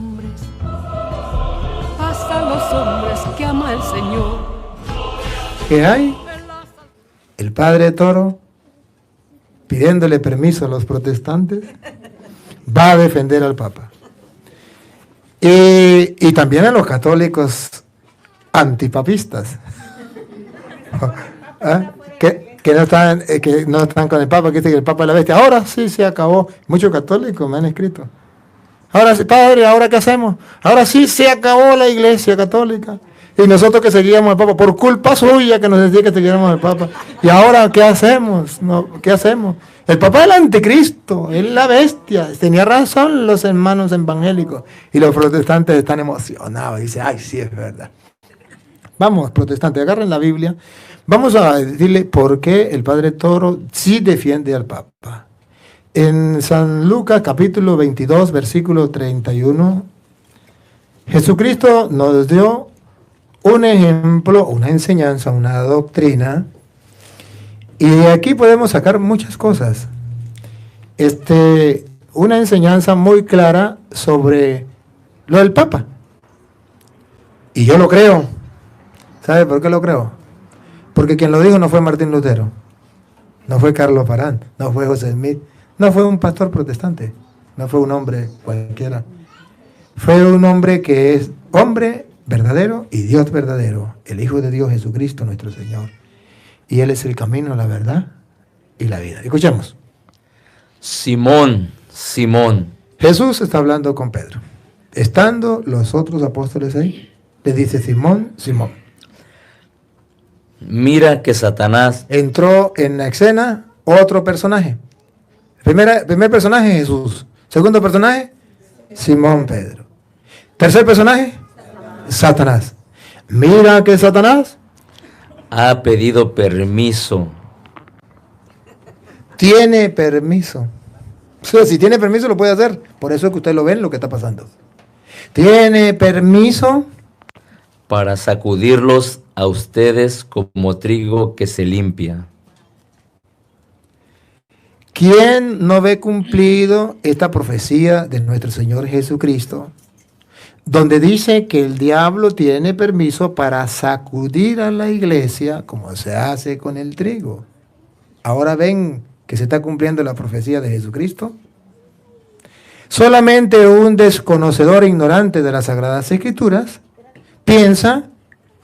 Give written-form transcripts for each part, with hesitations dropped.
hombres, hasta los hombres que ama el Señor. ¿Qué hay? El padre Toro, pidiéndole permiso a los protestantes, va a defender al Papa. Y también a los católicos antipapistas. ¿Ah? Que no están con el Papa, que dicen que el Papa es la bestia. Ahora sí se acabó. Muchos católicos me han escrito. Ahora sí, padre, ¿ahora qué hacemos? Ahora sí se acabó la Iglesia Católica. Y nosotros que seguíamos al Papa, por culpa suya que nos decía que siguiéramos al Papa. ¿Y ahora qué hacemos? No, ¿qué hacemos? El Papa es el anticristo, es la bestia. Tenía razón los hermanos evangélicos. Y los protestantes están emocionados. Dicen, ay, sí, es verdad. Vamos, protestantes, agarren la Biblia. Vamos a decirle por qué el padre Toro sí defiende al Papa. En San Lucas capítulo 22, versículo 31, Jesucristo nos dio un ejemplo, una enseñanza, una doctrina, y de aquí podemos sacar muchas cosas. Una enseñanza muy clara sobre lo del Papa. Y yo lo creo. ¿Sabe por qué lo creo? Porque quien lo dijo no fue Martín Lutero, no fue Carlos Parán, no fue José Smith, no fue un pastor protestante, no fue un hombre cualquiera. Fue un hombre que es hombre verdadero y Dios verdadero, el Hijo de Dios Jesucristo nuestro Señor. Y Él es el camino, la verdad y la vida. Escuchemos. Simón, Simón. Jesús está hablando con Pedro. Estando los otros apóstoles ahí, le dice Simón, Simón. Mira que Satanás Entró en la escena otro personaje. Primer personaje, Jesús. Segundo personaje, Simón Pedro. Tercer personaje, Satanás. Mira que Satanás ha pedido permiso. Tiene permiso. O sea, si tiene permiso lo puede hacer. Por eso es que ustedes lo ven lo que está pasando. Tiene permiso Para sacudirlos a ustedes como trigo que se limpia. ¿Quién no ve cumplido esta profecía de nuestro Señor Jesucristo? Donde dice que el diablo tiene permiso para sacudir a la iglesia como se hace con el trigo. Ahora ven que se está cumpliendo la profecía de Jesucristo. Solamente un desconocedor e ignorante de las Sagradas Escrituras piensa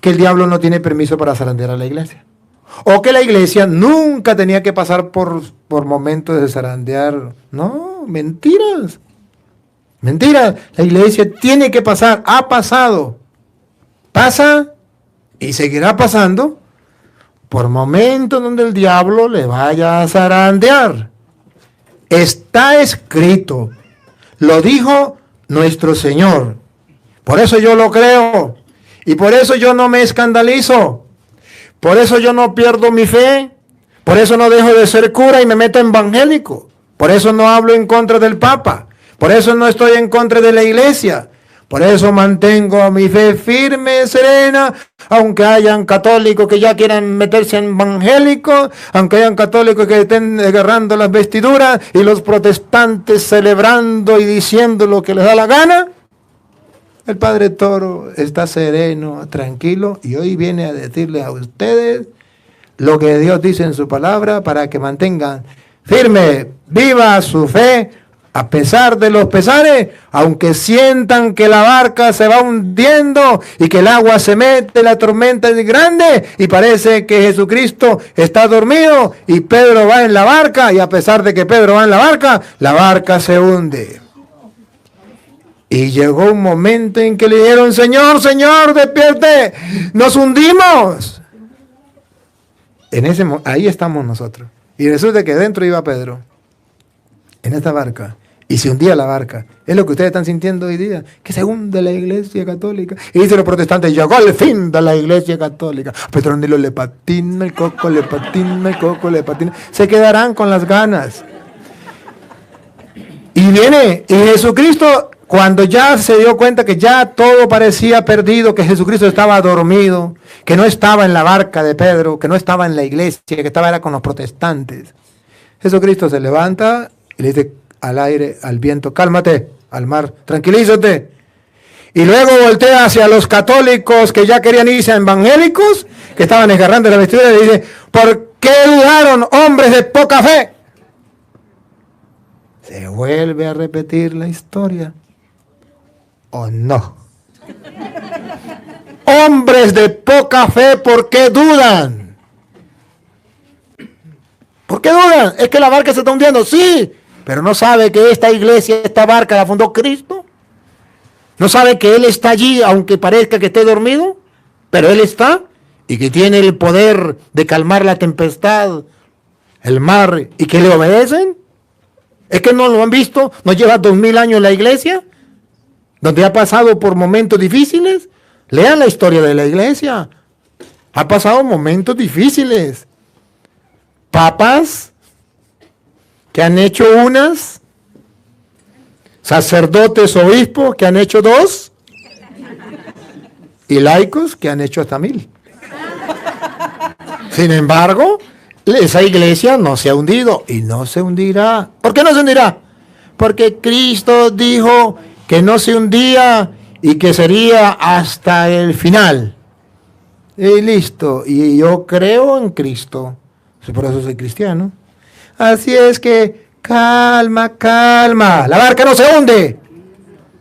que el diablo no tiene permiso para zarandear a la iglesia. O que la iglesia nunca tenía que pasar por momentos de zarandear. No, mentiras. Mentiras. La iglesia tiene que pasar, ha pasado. Pasa y seguirá pasando por momentos donde el diablo le vaya a zarandear. Está escrito. Lo dijo nuestro Señor. Por eso yo lo creo. Y por eso yo no me escandalizo. Por eso yo no pierdo mi fe. Por eso no dejo de ser cura y me meto evangélico. Por eso no hablo en contra del Papa. Por eso no estoy en contra de la iglesia. Por eso mantengo mi fe firme, serena, aunque hayan católicos que ya quieran meterse en evangélicos, aunque hayan católicos que estén agarrando las vestiduras y los protestantes celebrando y diciendo lo que les da la gana. El padre Toro está sereno, tranquilo, y hoy viene a decirles a ustedes lo que Dios dice en su palabra para que mantengan firme, viva su fe, a pesar de los pesares, aunque sientan que la barca se va hundiendo y que el agua se mete, la tormenta es grande y parece que Jesucristo está dormido y Pedro va en la barca, y a pesar de que Pedro va en la barca se hunde. Y llegó un momento en que le dijeron: Señor, Señor, despierte, nos hundimos. Ahí estamos nosotros. Y resulta que dentro iba Pedro, en esta barca, y se hundía la barca. Es lo que ustedes están sintiendo hoy día, que se hunde la iglesia católica. Y dicen los protestantes: llegó el fin de la iglesia católica. Petronilo le patina el coco, le patina el coco, le patina. Se quedarán con las ganas. Y Jesucristo, cuando ya se dio cuenta que ya todo parecía perdido, que Jesucristo estaba dormido, que no estaba en la barca de Pedro, que no estaba en la iglesia, que era con los protestantes, Jesucristo se levanta y le dice al aire, al viento: cálmate, al mar, tranquilízate. Y luego voltea hacia los católicos que ya querían irse a evangélicos, que estaban desgarrando la vestidura, y dice, ¿por qué dudaron hombres de poca fe? ¿Se vuelve a repetir la historia o no? Hombres de poca fe, ¿por qué dudan? ¿Por qué dudan? ¿Es que la barca se está hundiendo? Sí, pero no sabe que esta iglesia, esta barca la fundó Cristo. ¿No sabe que Él está allí, aunque parezca que esté dormido? Pero Él está, y que tiene el poder de calmar la tempestad, el mar, y que le obedecen. ¿Es que no lo han visto? ¿No lleva 2000 años la iglesia? Donde ha pasado por momentos difíciles. Lean la historia de la iglesia. Ha pasado momentos difíciles. Papas que han hecho unas, sacerdotes, obispos que han hecho 2, y laicos que han hecho hasta 1000. Sin embargo, esa iglesia no se ha hundido y no se hundirá. ¿Por qué no se hundirá? Porque Cristo dijo que no se hundía y que sería hasta el final. Y listo. Y yo creo en Cristo. Por eso soy cristiano. Así es que calma, calma. La barca no se hunde.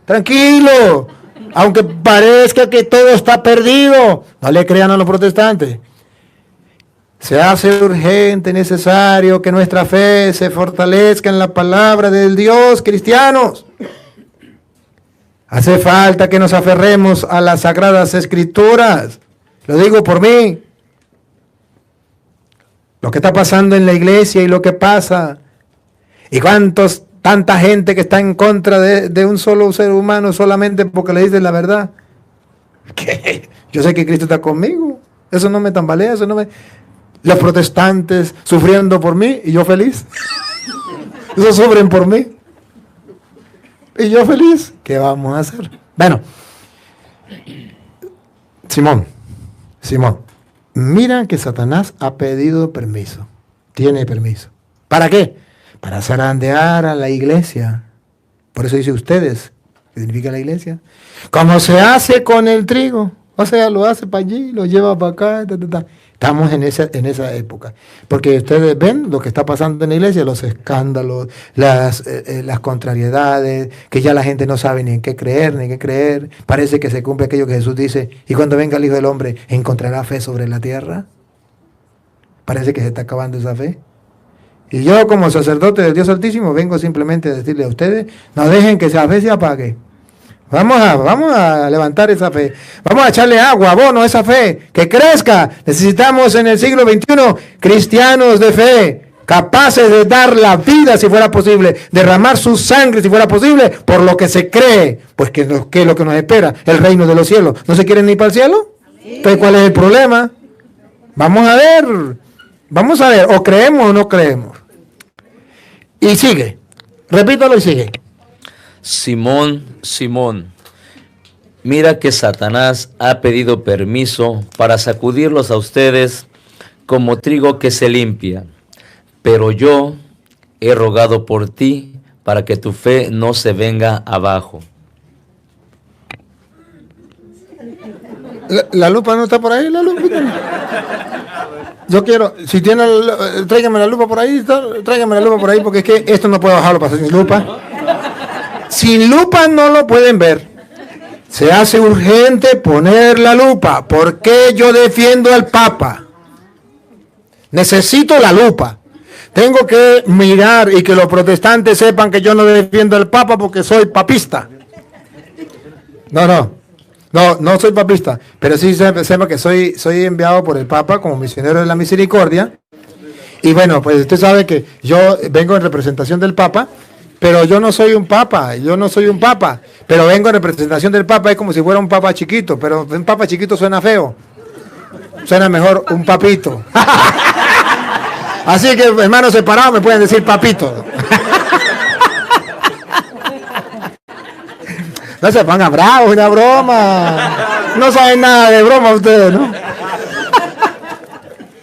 Tranquilo. Aunque parezca que todo está perdido, no le crean a los protestantes. Se hace urgente, necesario que nuestra fe se fortalezca en la palabra del Dios, cristianos. Hace falta que nos aferremos a las sagradas escrituras. Lo digo por mí. Lo que está pasando en la iglesia y lo que pasa. Y tanta gente que está en contra de un solo ser humano solamente porque le dicen la verdad. ¿Qué? Yo sé que Cristo está conmigo. Eso no me tambalea, eso no me... Los protestantes sufriendo por mí y yo feliz. Ellos sufren por mí. Y yo feliz. ¿Qué vamos a hacer? Bueno. Simón. Mira que Satanás ha pedido permiso. Tiene permiso. ¿Para qué? Para zarandear a la iglesia. Por eso dice ustedes. ¿Qué significa la iglesia? Como se hace con el trigo. O sea, lo hace para allí, lo lleva para acá. Estamos en esa época. Porque ustedes ven lo que está pasando en la iglesia, los escándalos, las contrariedades, que ya la gente no sabe ni en qué creer. Parece que se cumple aquello que Jesús dice, y cuando venga el Hijo del Hombre, ¿encontrará fe sobre la tierra? Parece que se está acabando esa fe. Y yo como sacerdote del Dios Altísimo vengo simplemente a decirle a ustedes, no dejen que esa fe se apague. Vamos a levantar esa fe. Vamos a echarle agua, abono a esa fe, que crezca. Necesitamos en el siglo XXI cristianos de fe, capaces de dar la vida si fuera posible, derramar su sangre si fuera posible, por lo que se cree. Pues ¿qué es lo que nos espera? El reino de los cielos. ¿No se quieren ir para el cielo? Entonces, ¿cuál es el problema? Vamos a ver, o creemos o no creemos. Y sigue, repítalo y sigue. Simón, mira que Satanás ha pedido permiso para sacudirlos a ustedes como trigo que se limpia, pero yo he rogado por ti para que tu fe no se venga abajo. ¿La lupa no está por ahí? ¿La lupa? Yo quiero, si tiene, tráigame la lupa por ahí, porque es que esto no puedo bajarlo para hacer sin lupa. Sin lupa no lo pueden ver. Se hace urgente poner la lupa. ¿Por qué yo defiendo al Papa? Necesito la lupa. Tengo que mirar y que los protestantes sepan que yo no defiendo al Papa porque soy papista. No soy papista, pero sí sepa que soy enviado por el Papa como misionero de la misericordia. Y bueno, pues usted sabe que yo vengo en representación del Papa, pero yo no soy un papa, pero vengo en representación del Papa, es como si fuera un papa chiquito, pero un papa chiquito suena feo, suena mejor un papito. Así que hermanos separados me pueden decir papito. No se pongan bravos, una broma. No saben nada de broma ustedes, ¿no?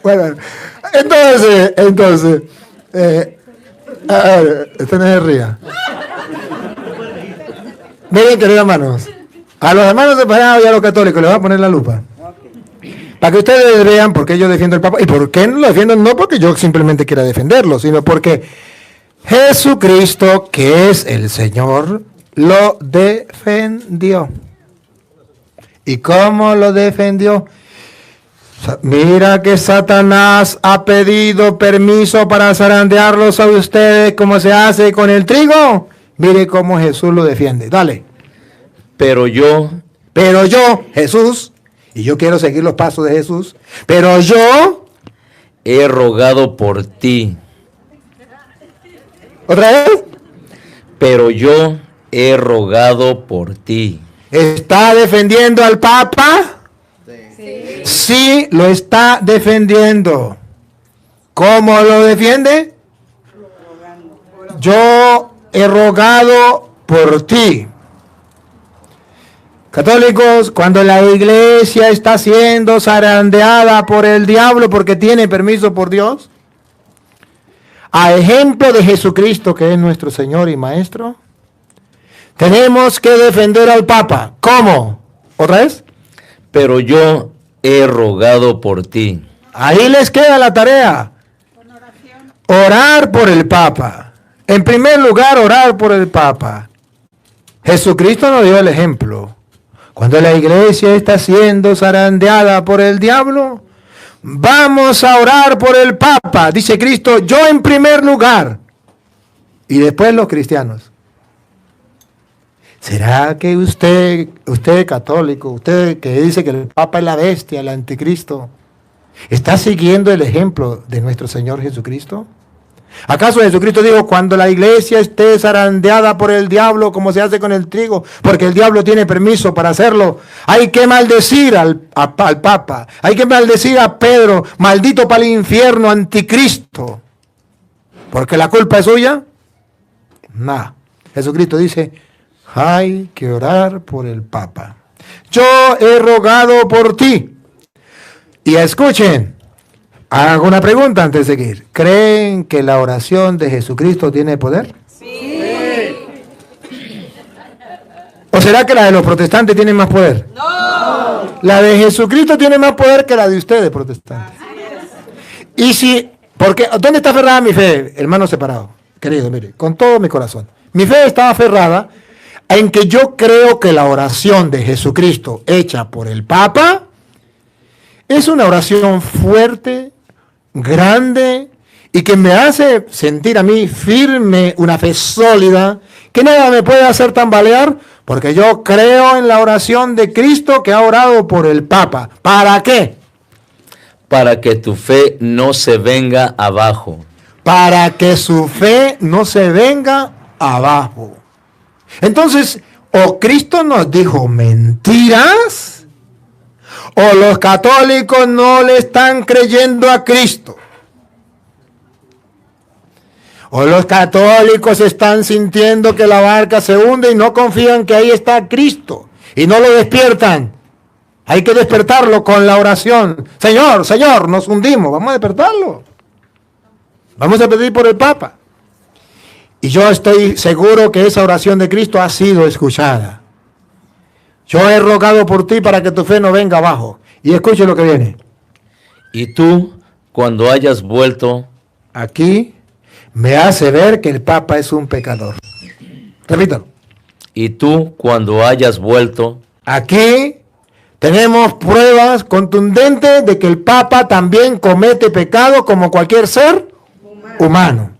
Bueno, entonces, a ver, este no se ría. Miren, queridos hermanos, A los hermanos separados y a los católicos les voy a poner la lupa. Para que ustedes vean por qué yo defiendo el Papa. ¿Y por qué no lo defiendo? No porque yo simplemente quiera defenderlo, sino porque Jesucristo, que es el Señor, lo defendió. ¿Y cómo lo defendió? Mira que Satanás ha pedido permiso para zarandearlos a ustedes como se hace con el trigo. Mire cómo Jesús lo defiende. Dale. Pero yo, Jesús, y yo quiero seguir los pasos de Jesús, pero yo he rogado por ti. ¿Otra vez? Pero yo he rogado por ti. ¿Está defendiendo al Papa? Sí, lo está defendiendo. ¿Cómo lo defiende? Yo he rogado por ti. Católicos, cuando la iglesia está siendo zarandeada por el diablo porque tiene permiso por Dios, a ejemplo de Jesucristo, que es nuestro Señor y Maestro, tenemos que defender al Papa. ¿Cómo? ¿Otra vez? Pero yo he rogado por ti. Ahí les queda la tarea. Orar por el Papa. En primer lugar, orar por el Papa. Jesucristo nos dio el ejemplo. Cuando la iglesia está siendo zarandeada por el diablo, vamos a orar por el Papa. Dice Cristo, yo en primer lugar. Y después los cristianos. ¿Será que usted católico, usted que dice que el Papa es la bestia, el anticristo, está siguiendo el ejemplo de nuestro Señor Jesucristo? ¿Acaso Jesucristo dijo, cuando la iglesia esté zarandeada por el diablo, como se hace con el trigo, porque el diablo tiene permiso para hacerlo, hay que maldecir al Papa, hay que maldecir a Pedro, maldito para el infierno, anticristo, porque la culpa es suya? No. Jesucristo dice, hay que orar por el Papa. Yo he rogado por ti. Y escuchen, hago una pregunta antes de seguir. ¿Creen que la oración de Jesucristo tiene poder? Sí. ¿O será que la de los protestantes tiene más poder? No. La de Jesucristo tiene más poder que la de ustedes, protestantes. Y si, porque, ¿dónde está aferrada mi fe, hermano separado? Querido, mire, con todo mi corazón. Mi fe está aferrada en que yo creo que la oración de Jesucristo hecha por el Papa es una oración fuerte, grande, y que me hace sentir a mí firme, una fe sólida, que nada me puede hacer tambalear, porque yo creo en la oración de Cristo que ha orado por el Papa. ¿Para qué? Para que tu fe no se venga abajo. Para que su fe no se venga abajo. Entonces, o Cristo nos dijo mentiras, o los católicos no le están creyendo a Cristo. O los católicos están sintiendo que la barca se hunde y no confían que ahí está Cristo. Y no lo despiertan. Hay que despertarlo con la oración. Señor, Señor, nos hundimos. Vamos a despertarlo. Vamos a pedir por el Papa. Y yo estoy seguro que esa oración de Cristo ha sido escuchada. Yo he rogado por ti para que tu fe no venga abajo. Y escuche lo que viene. Y tú, cuando hayas vuelto, aquí me hace ver que el Papa es un pecador. Repítalo. Y tú, cuando hayas vuelto, aquí tenemos pruebas contundentes de que el Papa también comete pecado como cualquier ser humano.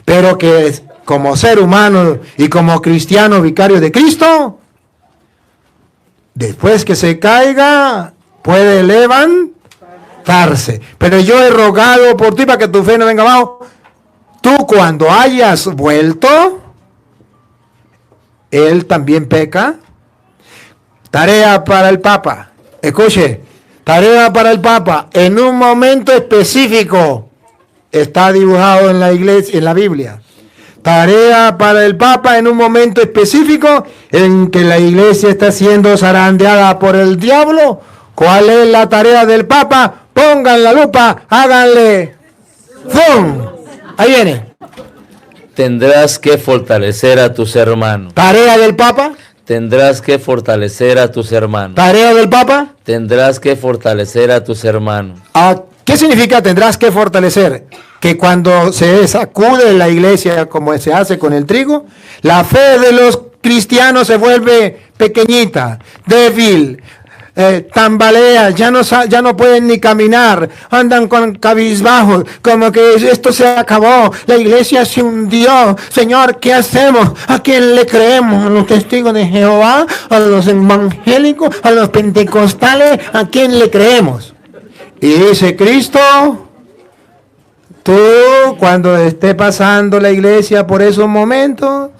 Pero que como ser humano y como cristiano vicario de Cristo, después que se caiga, puede levantarse. Pero yo he rogado por ti para que tu fe no venga abajo. Tú cuando hayas vuelto, él también peca. Tarea para el Papa. Escuche, tarea para el Papa. En un momento específico está dibujado en la iglesia, en la Biblia. Tarea para el Papa en un momento específico en que la iglesia está siendo zarandeada por el diablo. ¿Cuál es la tarea del Papa? Pongan la lupa, háganle ¡fum! Ahí viene. tendrás que fortalecer a tus hermanos. Tarea del Papa. Tendrás que fortalecer a tus hermanos. Tarea del Papa. Tendrás que fortalecer a tus hermanos. ¿Qué significa tendrás que fortalecer? Que cuando se sacude la iglesia como se hace con el trigo, la fe de los cristianos se vuelve pequeñita, débil, tambalea, ya no pueden ni caminar, andan con cabizbajos, como que esto se acabó, la iglesia se hundió. Señor, ¿qué hacemos? ¿A quién le creemos? ¿A los testigos de Jehová? ¿A los evangélicos? ¿A los pentecostales? ¿A quién le creemos? Y dice Cristo, tú cuando esté pasando la iglesia por esos momentos,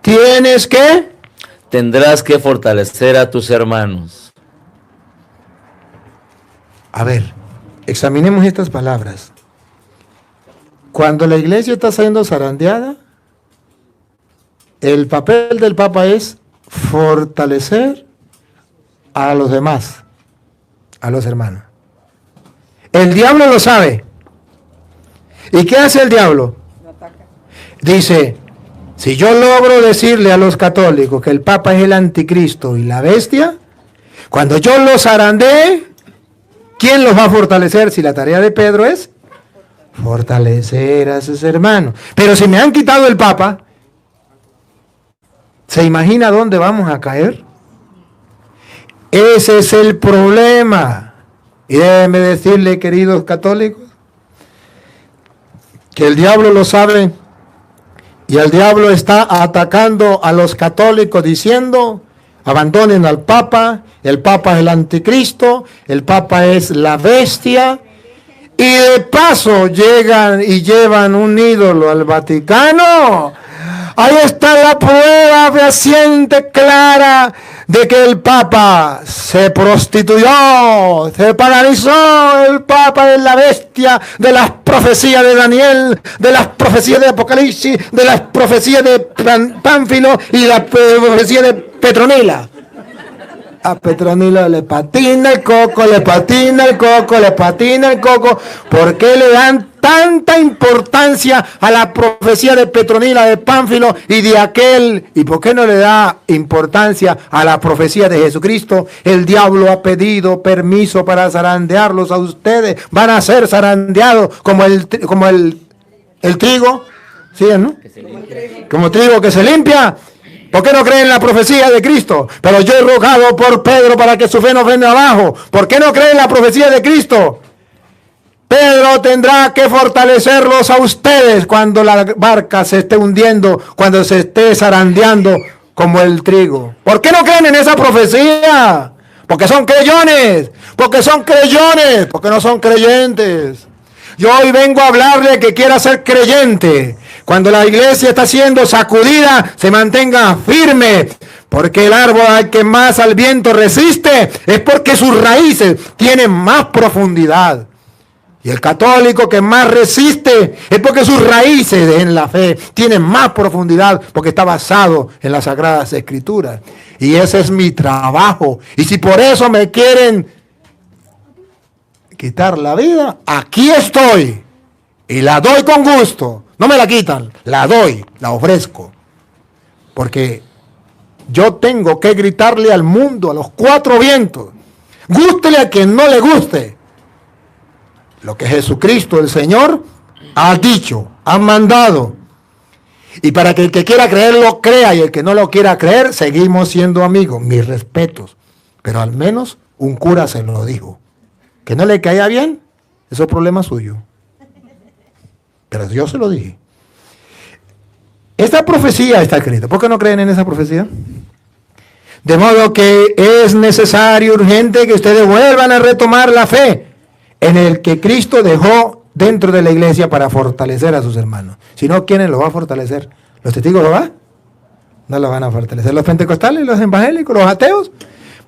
tienes que... Tendrás que fortalecer a tus hermanos. A ver, examinemos estas palabras. Cuando la iglesia está siendo zarandeada, el papel del Papa es fortalecer a los demás, a los hermanos. El diablo lo sabe. ¿Y qué hace el diablo? Dice, si yo logro decirle a los católicos que el Papa es el anticristo y la bestia, cuando yo los zarandee, ¿quién los va a fortalecer? Si la tarea de Pedro es fortalecer a sus hermanos. Pero si me han quitado el Papa, ¿se imagina dónde vamos a caer? Ese es el problema. Y déjenme decirle, queridos católicos, que el diablo lo sabe y el diablo está atacando a los católicos diciendo, abandonen al Papa, el Papa es el anticristo, el Papa es la bestia, y de paso llegan y llevan un ídolo al Vaticano. Ahí está la prueba fehaciente, clara, de que el Papa se prostituyó, se paralizó. El Papa es la bestia de las profecías de Daniel, de las profecías de Apocalipsis, de las profecías de Pánfilo y la profecía de Petronila. A Petronila le patina el coco, le patina el coco, le patina el coco. ¿Por qué le dan tanta importancia a la profecía de Petronila, de Pánfilo y de aquel? ¿Y por qué no le da importancia a la profecía de Jesucristo? El diablo ha pedido permiso para zarandearlos a ustedes. Van a ser zarandeados como el trigo, ¿sí, no? Como trigo que se limpia. ¿Por qué no creen en la profecía de Cristo? Pero yo he rogado por Pedro para que su fe no venga abajo. ¿Por qué no creen en la profecía de Cristo? Pedro tendrá que fortalecerlos a ustedes cuando la barca se esté hundiendo, cuando se esté zarandeando como el trigo. ¿Por qué no creen en esa profecía? Porque son creyones, porque son creyones, porque no son creyentes. Yo hoy vengo a hablarle que quiera ser creyente. Cuando la iglesia está siendo sacudida, se mantenga firme. Porque el árbol al que más al viento resiste es porque sus raíces tienen más profundidad. Y el católico que más resiste es porque sus raíces en la fe tienen más profundidad, porque está basado en las Sagradas Escrituras. Y ese es mi trabajo. Y si por eso me quieren quitar la vida, aquí estoy. Y la doy con gusto. No me la quitan, la doy, la ofrezco. Porque yo tengo que gritarle al mundo, a los cuatro vientos. Gústele a quien no le guste. Lo que Jesucristo, el Señor, ha dicho, ha mandado. Y para que el que quiera creer lo crea y el que no lo quiera creer, seguimos siendo amigos. Mis respetos. Pero al menos un cura se lo dijo. Que no le caiga bien, eso es problema suyo. Pero yo se lo dije. Esta profecía está escrita. ¿Por qué no creen en esa profecía? De modo que es necesario, urgente, que ustedes vuelvan a retomar la fe en el que Cristo dejó dentro de la iglesia para fortalecer a sus hermanos. Si no, ¿quiénes lo va a fortalecer? ¿Los testigos lo van? No lo van a fortalecer. ¿Los pentecostales, los evangélicos, los ateos?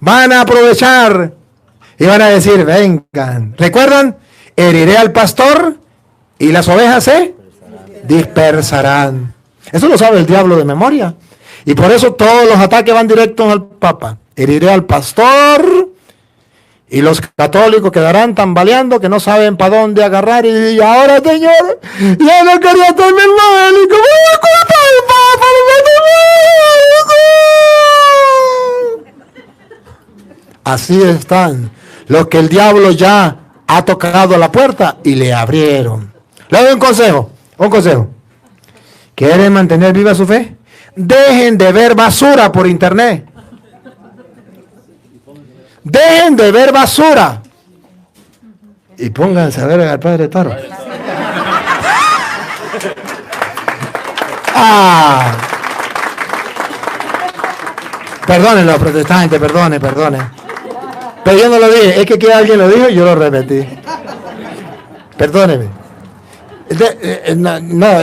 Van a aprovechar y van a decir, vengan. ¿Recuerdan? Heriré al pastor y las ovejas se dispersarán. Eso lo sabe el diablo de memoria. Y por eso todos los ataques van directos al Papa. Heriré al pastor y los católicos quedarán tambaleando que no saben para dónde agarrar. Y ahora, Señor, ya no quería estarme evangélico. Voy a culpar al Papa. Así están los que el diablo ya ha tocado a la puerta y le abrieron. Le doy un consejo, ¿Quieren mantener viva su fe? Dejen de ver basura por internet. Dejen de ver basura. Y pónganse a ver al Padre Toro. Perdónenlo, protestantes, perdone. Pero yo no lo dije, es que alguien lo dijo y yo lo repetí. Perdóneme. No.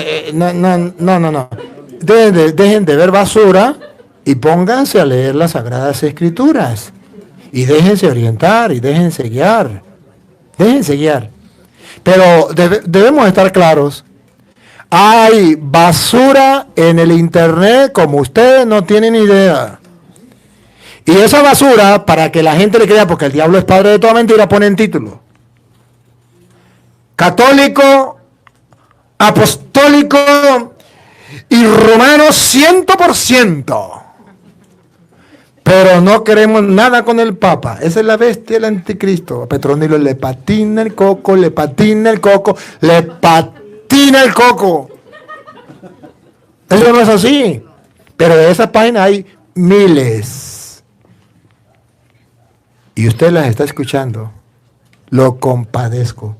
Dejen de ver basura y pónganse a leer las Sagradas Escrituras. Y déjense orientar y déjense guiar. Pero debemos estar claros. Hay basura en el internet como ustedes no tienen idea. Y esa basura, para que la gente le crea, porque el diablo es padre de toda mentira, pone en título: católico, apostólico y romano 100%. Pero no queremos nada con el Papa. Esa es la bestia del anticristo. A Petronilo le patina el coco. Eso no es así. Pero de esas páginas hay miles. Y usted las está escuchando. Lo compadezco.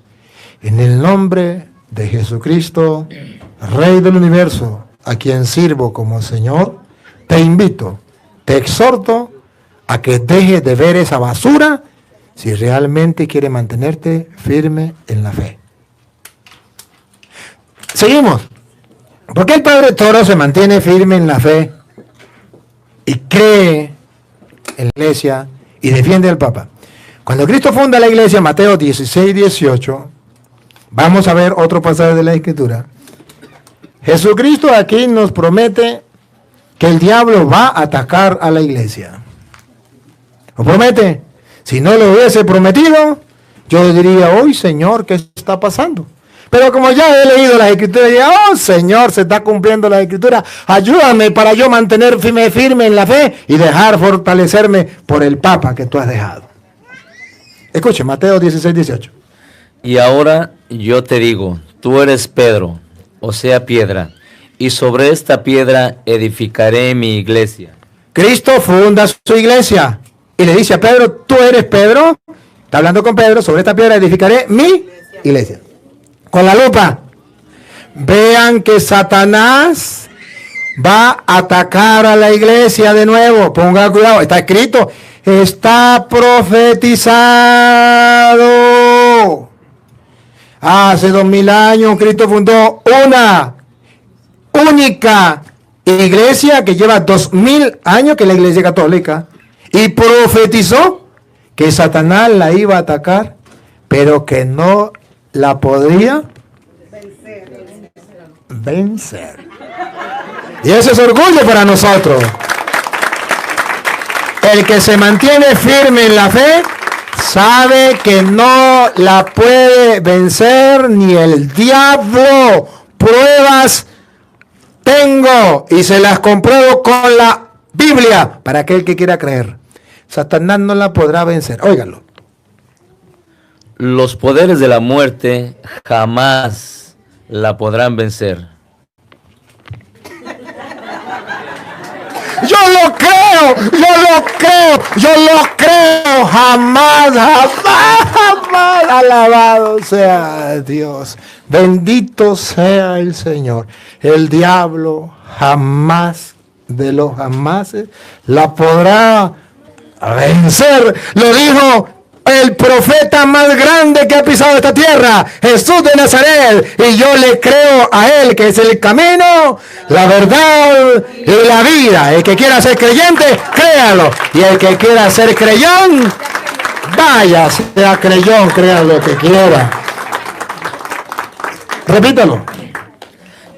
En el nombre de Jesucristo, Rey del universo, a quien sirvo como Señor, te invito, te exhorto a que dejes de ver esa basura si realmente quieres mantenerte firme en la fe. Seguimos. ¿Por qué el Padre Toro se mantiene firme en la fe y cree en la iglesia y defiende al Papa? Cuando Cristo funda la iglesia, Mateo 16:18, vamos a ver otro pasaje de la Escritura. Jesucristo aquí nos promete que el diablo va a atacar a la iglesia. ¿Lo promete? Si no lo hubiese prometido, yo diría: hoy, Señor, ¿qué está pasando? Pero como ya he leído las Escrituras, diría: oh, Señor, se está cumpliendo la Escritura. Ayúdame para yo mantenerme firme en la fe y dejar fortalecerme por el Papa que tú has dejado. Escuche, Mateo 16:18. Y ahora yo te digo, tú eres Pedro, o sea, piedra, y sobre esta piedra edificaré mi iglesia. Cristo funda su iglesia y le dice a Pedro: tú eres Pedro. Está hablando con Pedro: sobre esta piedra edificaré mi iglesia. Con la lupa, vean que Satanás va a atacar a la iglesia de nuevo. Ponga cuidado, está escrito, está profetizado. Hace 2000 años Cristo fundó una única iglesia que lleva 2000 años, que es la iglesia católica, y profetizó que Satanás la iba a atacar, pero que no la podría vencer. Y ese es orgullo para nosotros. El que se mantiene firme en la fe sabe que no la puede vencer ni el diablo. Pruebas tengo y se las compruebo con la Biblia para aquel que quiera creer. Satanás no la podrá vencer. Óiganlo. Los poderes de la muerte jamás la podrán vencer. Yo lo creo, jamás. Alabado sea Dios, bendito sea el Señor. El diablo jamás de los jamases la podrá vencer. Lo dijo el profeta más grande que ha pisado esta tierra, Jesús de Nazaret, y yo le creo a él, que es el camino, la verdad y la vida. El que quiera ser creyente, créalo, y el que quiera ser creyón, vaya, sea creyón, crea lo que quiera. Repítalo.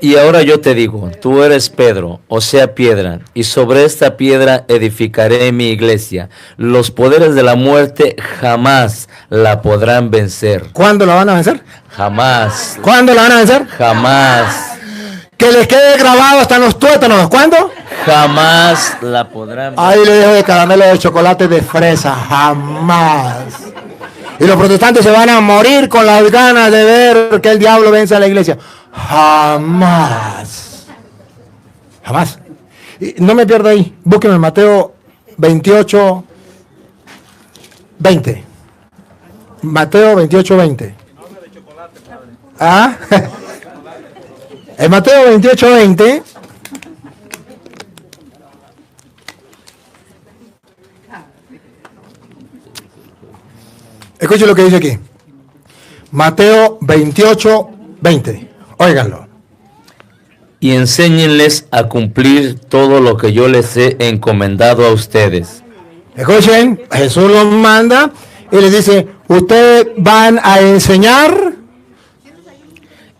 Y ahora yo te digo, tú eres Pedro, o sea, piedra, y sobre esta piedra edificaré mi iglesia. Los poderes de la muerte jamás la podrán vencer. ¿Cuándo la van a vencer? Jamás. ¿Cuándo la van a vencer? Jamás. Que les quede grabado hasta en los tuétanos. ¿Cuándo? jamás la podrán vencer. Ahí le dejo de caramelo de chocolate de fresa, jamás. Y los protestantes se van a morir con las ganas de ver que el diablo vence a la iglesia. Jamás. Jamás. Y no me pierda ahí. Búsqueme Mateo 28, 20. Mateo 28, 20. ¿Ah? En Mateo 28, 20. Escuchen lo que dice aquí. Mateo 28, 20. Óiganlo. Y enséñenles a cumplir todo lo que yo les he encomendado a ustedes. Escuchen, Jesús los manda y les dice, ustedes van a enseñar.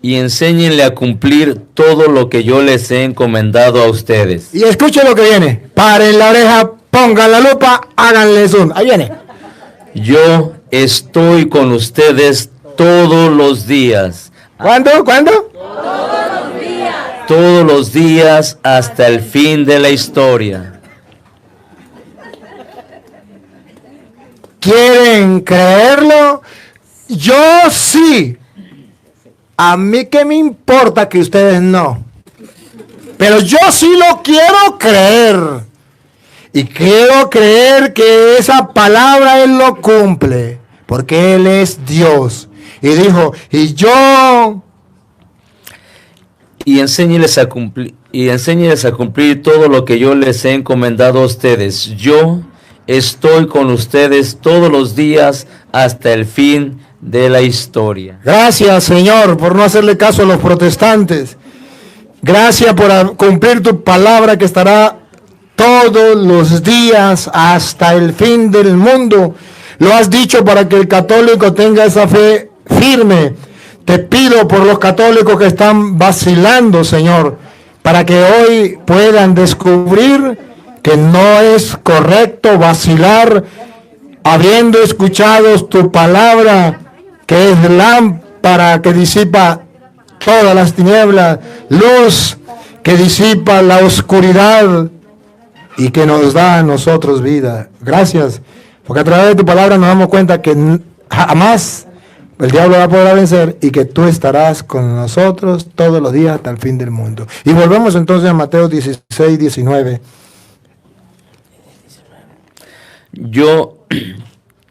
Y enséñenle a cumplir todo lo que yo les he encomendado a ustedes. Y escuchen lo que viene. Paren la oreja, pongan la lupa, háganle zoom. Ahí viene. Yo estoy con ustedes todos los días. ¿Cuándo? ¿Cuándo? Todos los días hasta el fin de la historia. ¿Quieren creerlo? Yo sí. A mí qué me importa que ustedes no. Pero yo sí lo quiero creer. Y quiero creer que esa palabra Él lo cumple. Porque Él es Dios. Y dijo, y yo... Y enséñeles a cumplir todo lo que yo les he encomendado a ustedes. Yo estoy con ustedes todos los días hasta el fin de la historia. Gracias, Señor, por no hacerle caso a los protestantes. Gracias por cumplir tu palabra que estará todos los días hasta el fin del mundo. Lo has dicho para que el católico tenga esa fe firme. Te pido por los católicos que están vacilando, Señor, para que hoy puedan descubrir que no es correcto vacilar, habiendo escuchado tu palabra, que es lámpara que disipa todas las tinieblas, luz que disipa la oscuridad y que nos da a nosotros vida. Gracias, porque a través de tu palabra nos damos cuenta que jamás el diablo va a poder vencer y que tú estarás con nosotros todos los días hasta el fin del mundo. Y volvemos entonces a Mateo 16, 19. Yo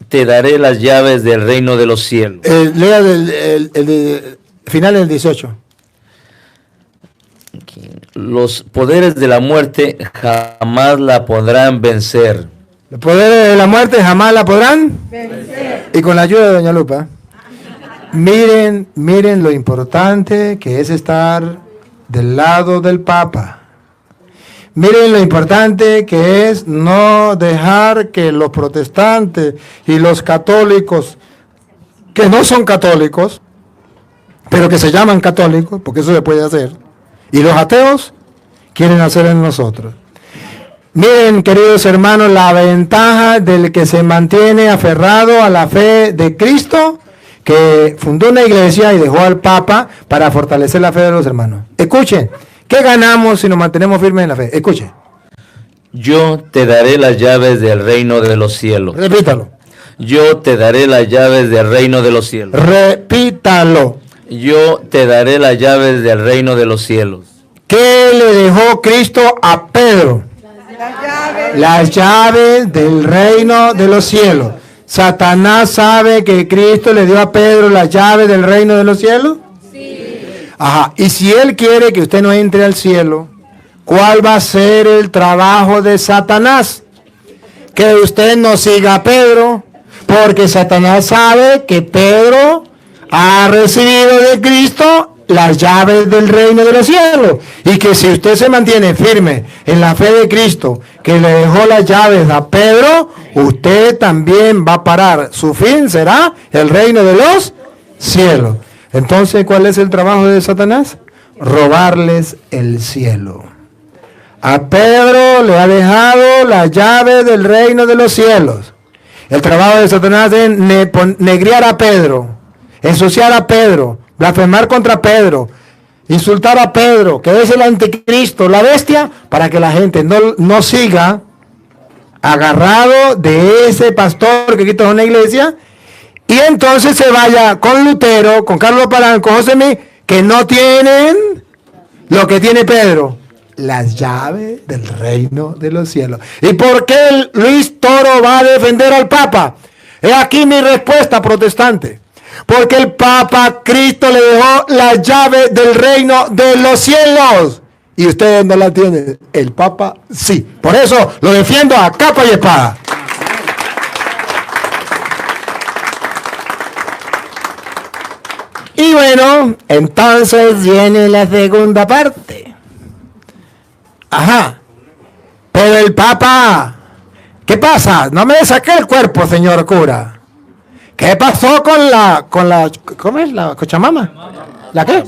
te daré las llaves del reino de los cielos. Lea el final del 18. Los poderes de la muerte jamás la podrán vencer. Los poderes de la muerte jamás la podrán vencer. Y con la ayuda de doña Lupa. Miren lo importante que es estar del lado del Papa. Miren lo importante que es no dejar que los protestantes y los católicos, que no son católicos, pero que se llaman católicos, porque eso se puede hacer, y los ateos quieren hacer en nosotros. Miren, queridos hermanos, la ventaja del que se mantiene aferrado a la fe de Cristo, que fundó una iglesia y dejó al Papa para fortalecer la fe de los hermanos. Escuchen, ¿qué ganamos si nos mantenemos firmes en la fe? Escuchen. Yo te daré las llaves del reino de los cielos. Repítalo. Yo te daré las llaves del reino de los cielos. Repítalo. Yo te daré las llaves del reino de los cielos. ¿Qué le dejó Cristo a Pedro? Las llaves del reino de los cielos. ¿Satanás sabe que Cristo le dio a Pedro las llaves del reino de los cielos? Sí. Ajá. Y si él quiere que usted no entre al cielo, ¿cuál va a ser el trabajo de Satanás? Que usted no siga a Pedro, porque Satanás sabe que Pedro ha recibido de Cristo las llaves del reino de los cielos, y que si usted se mantiene firme en la fe de Cristo, que le dejó las llaves a Pedro, usted también va a parar. Su fin será el reino de los cielos. Entonces, ¿cuál es el trabajo de Satanás? Robarles el cielo. A Pedro le ha dejado las llaves del reino de los cielos. El trabajo de Satanás es negriar a Pedro, ensuciar a Pedro, blasfemar contra Pedro, insultar a Pedro, que es el anticristo, la bestia, para que la gente no siga agarrado de ese pastor que quita una iglesia, y entonces se vaya con Lutero, con Carlos Parán, con José Mí, que no tienen lo que tiene Pedro, las llaves del reino de los cielos. ¿Y por qué Luis Toro va a defender al Papa? He aquí mi respuesta, protestante. Porque el Papa Cristo le dejó la llave del reino de los cielos. Y ustedes no la tienen. El Papa sí. Por eso lo defiendo a capa y espada. Y bueno, entonces viene la segunda parte. Ajá. Pero el Papa, ¿qué pasa? No me saqué el cuerpo, señor cura. ¿Qué pasó con la, ¿cómo es? ¿La Cochamama? ¿La qué?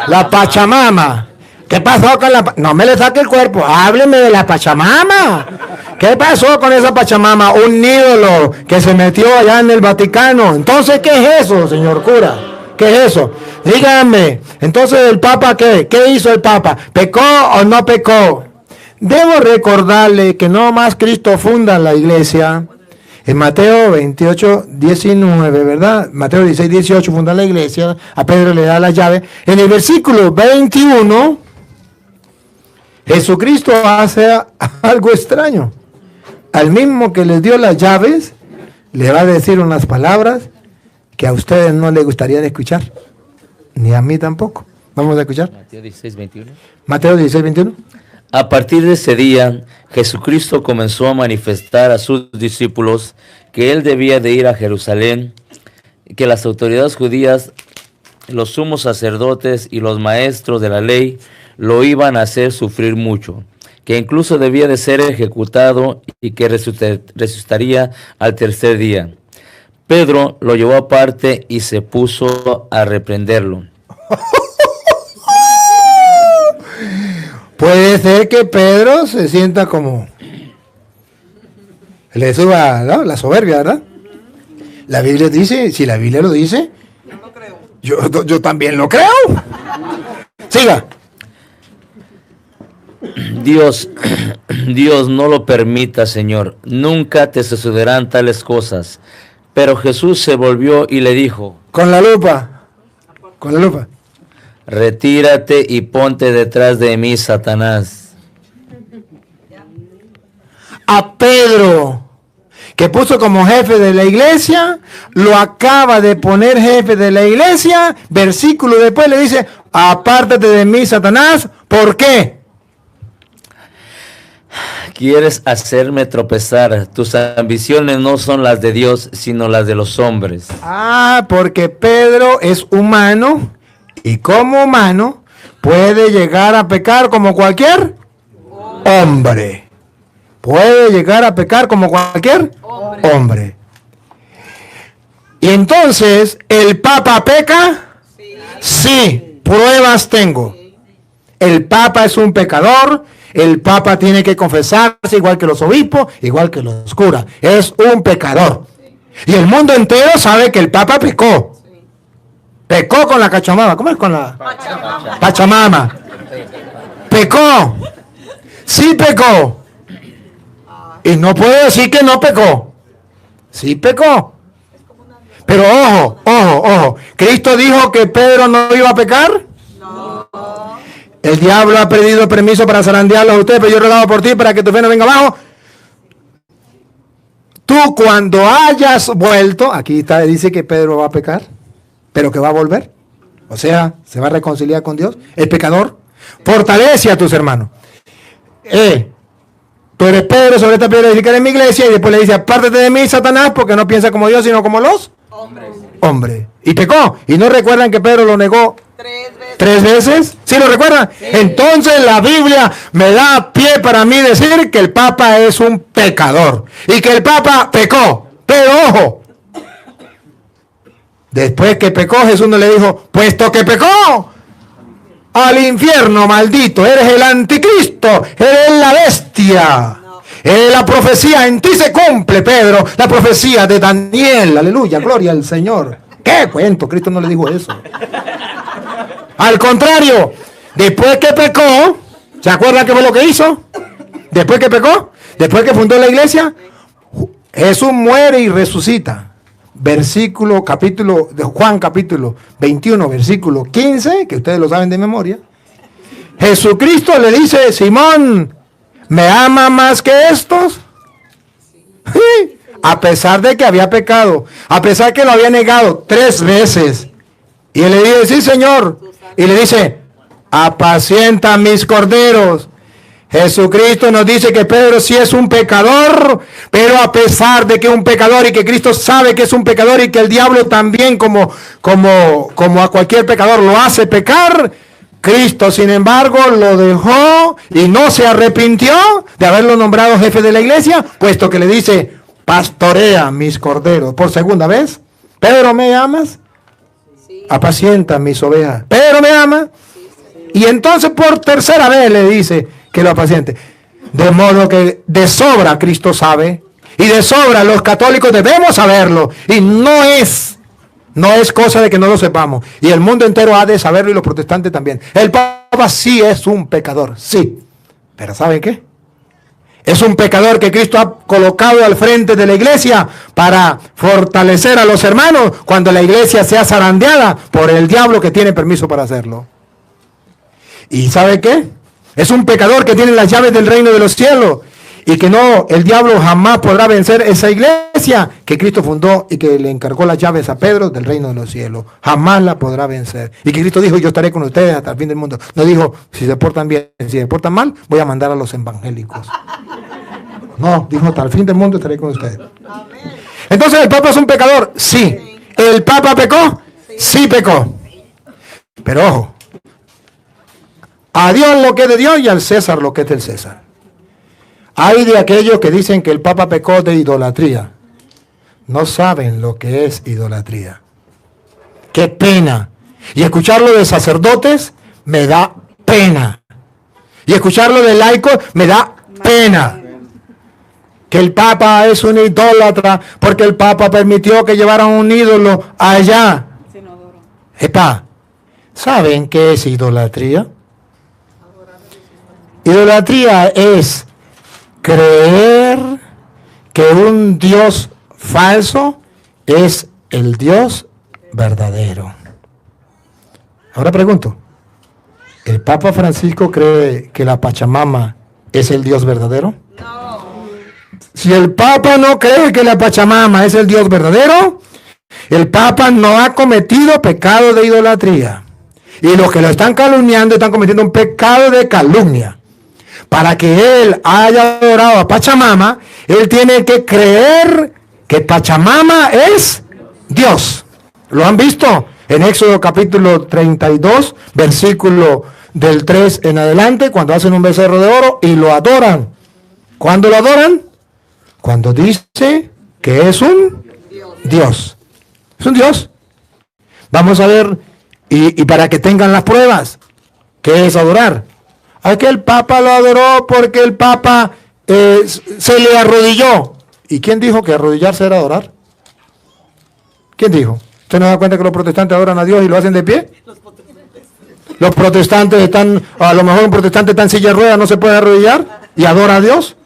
La Pachamama. ¿Qué pasó con la, no me le saque el cuerpo, hábleme de la Pachamama? ¿Qué pasó con esa Pachamama? Un ídolo que se metió allá en el Vaticano. Entonces, ¿qué es eso, señor cura? ¿Qué es eso? Dígame, entonces el Papa, ¿qué? ¿Qué hizo el Papa? ¿Pecó o no pecó? Debo recordarle que no más Cristo funda la iglesia. En Mateo 28, 19, ¿verdad? Mateo 16, 18 funda la iglesia, a Pedro le da la llave. En el versículo 21, Jesucristo hace algo extraño. Al mismo que les dio las llaves, le va a decir unas palabras que a ustedes no les gustaría escuchar, ni a mí tampoco. Vamos a escuchar. Mateo 16, 21. Mateo 16, 21. A partir de ese día, Jesucristo comenzó a manifestar a sus discípulos que él debía de ir a Jerusalén, que las autoridades judías, los sumos sacerdotes y los maestros de la ley lo iban a hacer sufrir mucho, que incluso debía de ser ejecutado y que resucitaría al tercer día. Pedro lo llevó aparte y se puso a reprenderlo. Puede ser que Pedro se sienta como, le suba, ¿no?, la soberbia, ¿verdad? La Biblia dice, si la Biblia lo dice, yo también lo creo. Siga. Dios no lo permita, Señor. Nunca te sucederán tales cosas. Pero Jesús se volvió y le dijo, con la lupa. Retírate y ponte detrás de mí, Satanás. A Pedro, que puso como jefe de la iglesia, lo acaba de poner jefe de la iglesia. Versículo después le dice, apártate de mí, Satanás. ¿Por qué? Quieres hacerme tropezar. Tus ambiciones no son las de Dios, sino las de los hombres. Porque Pedro es humano. Y como humano, puede llegar a pecar como cualquier hombre. Puede llegar a pecar como cualquier hombre. Y entonces, ¿el Papa peca? Sí, pruebas tengo. El Papa es un pecador. El Papa tiene que confesarse igual que los obispos, igual que los curas. Es un pecador. Y el mundo entero sabe que el Papa pecó. Pecó con la Cachamama. ¿Cómo es con la? Pachamama. Pecó. Sí pecó. Y no puede decir que no pecó. Sí pecó. Pero ojo. ¿Cristo dijo que Pedro no iba a pecar? No. El diablo ha pedido permiso para zarandearlos a ustedes, pero yo he rogado por ti para que tu fe no venga abajo. Tú cuando hayas vuelto, aquí está, dice que Pedro va a pecar, pero que va a volver. O sea, se va a reconciliar con Dios. El pecador fortalece a tus hermanos. Tú eres Pedro, sobre esta piedra edificaré en mi iglesia, y después le dice, apártate de mí, Satanás, porque no piensa como Dios, sino como los hombres. Y pecó. Y no recuerdan que Pedro lo negó 3 veces. ¿Sí lo recuerdan? Sí. Entonces la Biblia me da pie para mí decir que el Papa es un pecador. Y que el Papa pecó. Pero ojo. Después que pecó, Jesús no le dijo, puesto que pecó, al infierno, maldito, eres el anticristo, eres la bestia. La profecía en ti se cumple, Pedro, la profecía de Daniel, aleluya, gloria al Señor. ¿Qué cuento? Cristo no le dijo eso. Al contrario, después que pecó, ¿se acuerdan qué fue lo que hizo? Después que pecó, después que fundó la iglesia, Jesús muere y resucita. Capítulo de Juan, capítulo 21, versículo 15, que ustedes lo saben de memoria. Jesucristo le dice, Simón, ¿me ama más que estos? Sí. A pesar de que había pecado, a pesar que lo había negado 3 veces. Y él le dice, sí, Señor. Y le dice, apacienta mis corderos. Jesucristo nos dice que Pedro sí es un pecador, pero a pesar de que es un pecador y que Cristo sabe que es un pecador y que el diablo también como a cualquier pecador lo hace pecar, Cristo sin embargo lo dejó y no se arrepintió de haberlo nombrado jefe de la iglesia, puesto que le dice, pastorea mis corderos. Por segunda vez, Pedro, ¿me amas? Apacienta mis ovejas. Pedro, ¿me ama? Y entonces por tercera vez le dice que lo apaciente. De modo que de sobra Cristo sabe, y de sobra los católicos debemos saberlo, y no es cosa de que no lo sepamos, y el mundo entero ha de saberlo y los protestantes también. El Papa sí es un pecador, sí, pero ¿saben qué? Es un pecador que Cristo ha colocado al frente de la iglesia para fortalecer a los hermanos cuando la iglesia sea zarandeada por el diablo que tiene permiso para hacerlo. ¿Y sabe qué? Es un pecador que tiene las llaves del reino de los cielos y que no, el diablo jamás podrá vencer esa iglesia que Cristo fundó y que le encargó las llaves a Pedro del reino de los cielos. Jamás la podrá vencer. Y que Cristo dijo, yo estaré con ustedes hasta el fin del mundo. No dijo, si se portan bien, si se portan mal, voy a mandar a los evangélicos. No, dijo, hasta el fin del mundo estaré con ustedes. Entonces, ¿el Papa es un pecador? Sí. ¿El Papa pecó? Sí pecó. Pero ojo, a Dios lo que es de Dios y al César lo que es del César. Hay de aquellos que dicen que el Papa pecó de idolatría. No saben lo que es idolatría. ¡Qué pena! Y escucharlo de sacerdotes me da pena. Y escucharlo de laicos me da pena. Que el Papa es un idólatra porque el Papa permitió que llevaran un ídolo allá. Epa, ¿saben qué es idolatría? Idolatría es creer que un Dios falso es el Dios verdadero. Ahora pregunto, ¿el Papa Francisco cree que la Pachamama es el Dios verdadero? No. Si el Papa no cree que la Pachamama es el Dios verdadero, el Papa no ha cometido pecado de idolatría. Y los que lo están calumniando están cometiendo un pecado de calumnia. Para que él haya adorado a Pachamama, él tiene que creer que Pachamama es Dios. ¿Lo han visto? En Éxodo capítulo 32, versículo del 3 en adelante, cuando hacen un becerro de oro y lo adoran. ¿Cuándo lo adoran? Cuando dice que es un Dios. Es un Dios. Vamos a ver, y para que tengan las pruebas, ¿qué es adorar? Es que el Papa lo adoró porque el Papa se le arrodilló. ¿Y quién dijo que arrodillarse era adorar? ¿Quién dijo? ¿Usted no da cuenta que los protestantes adoran a Dios y lo hacen de pie? Los protestantes están, a lo mejor un protestante está en silla de ruedas, no se puede arrodillar y adora a Dios.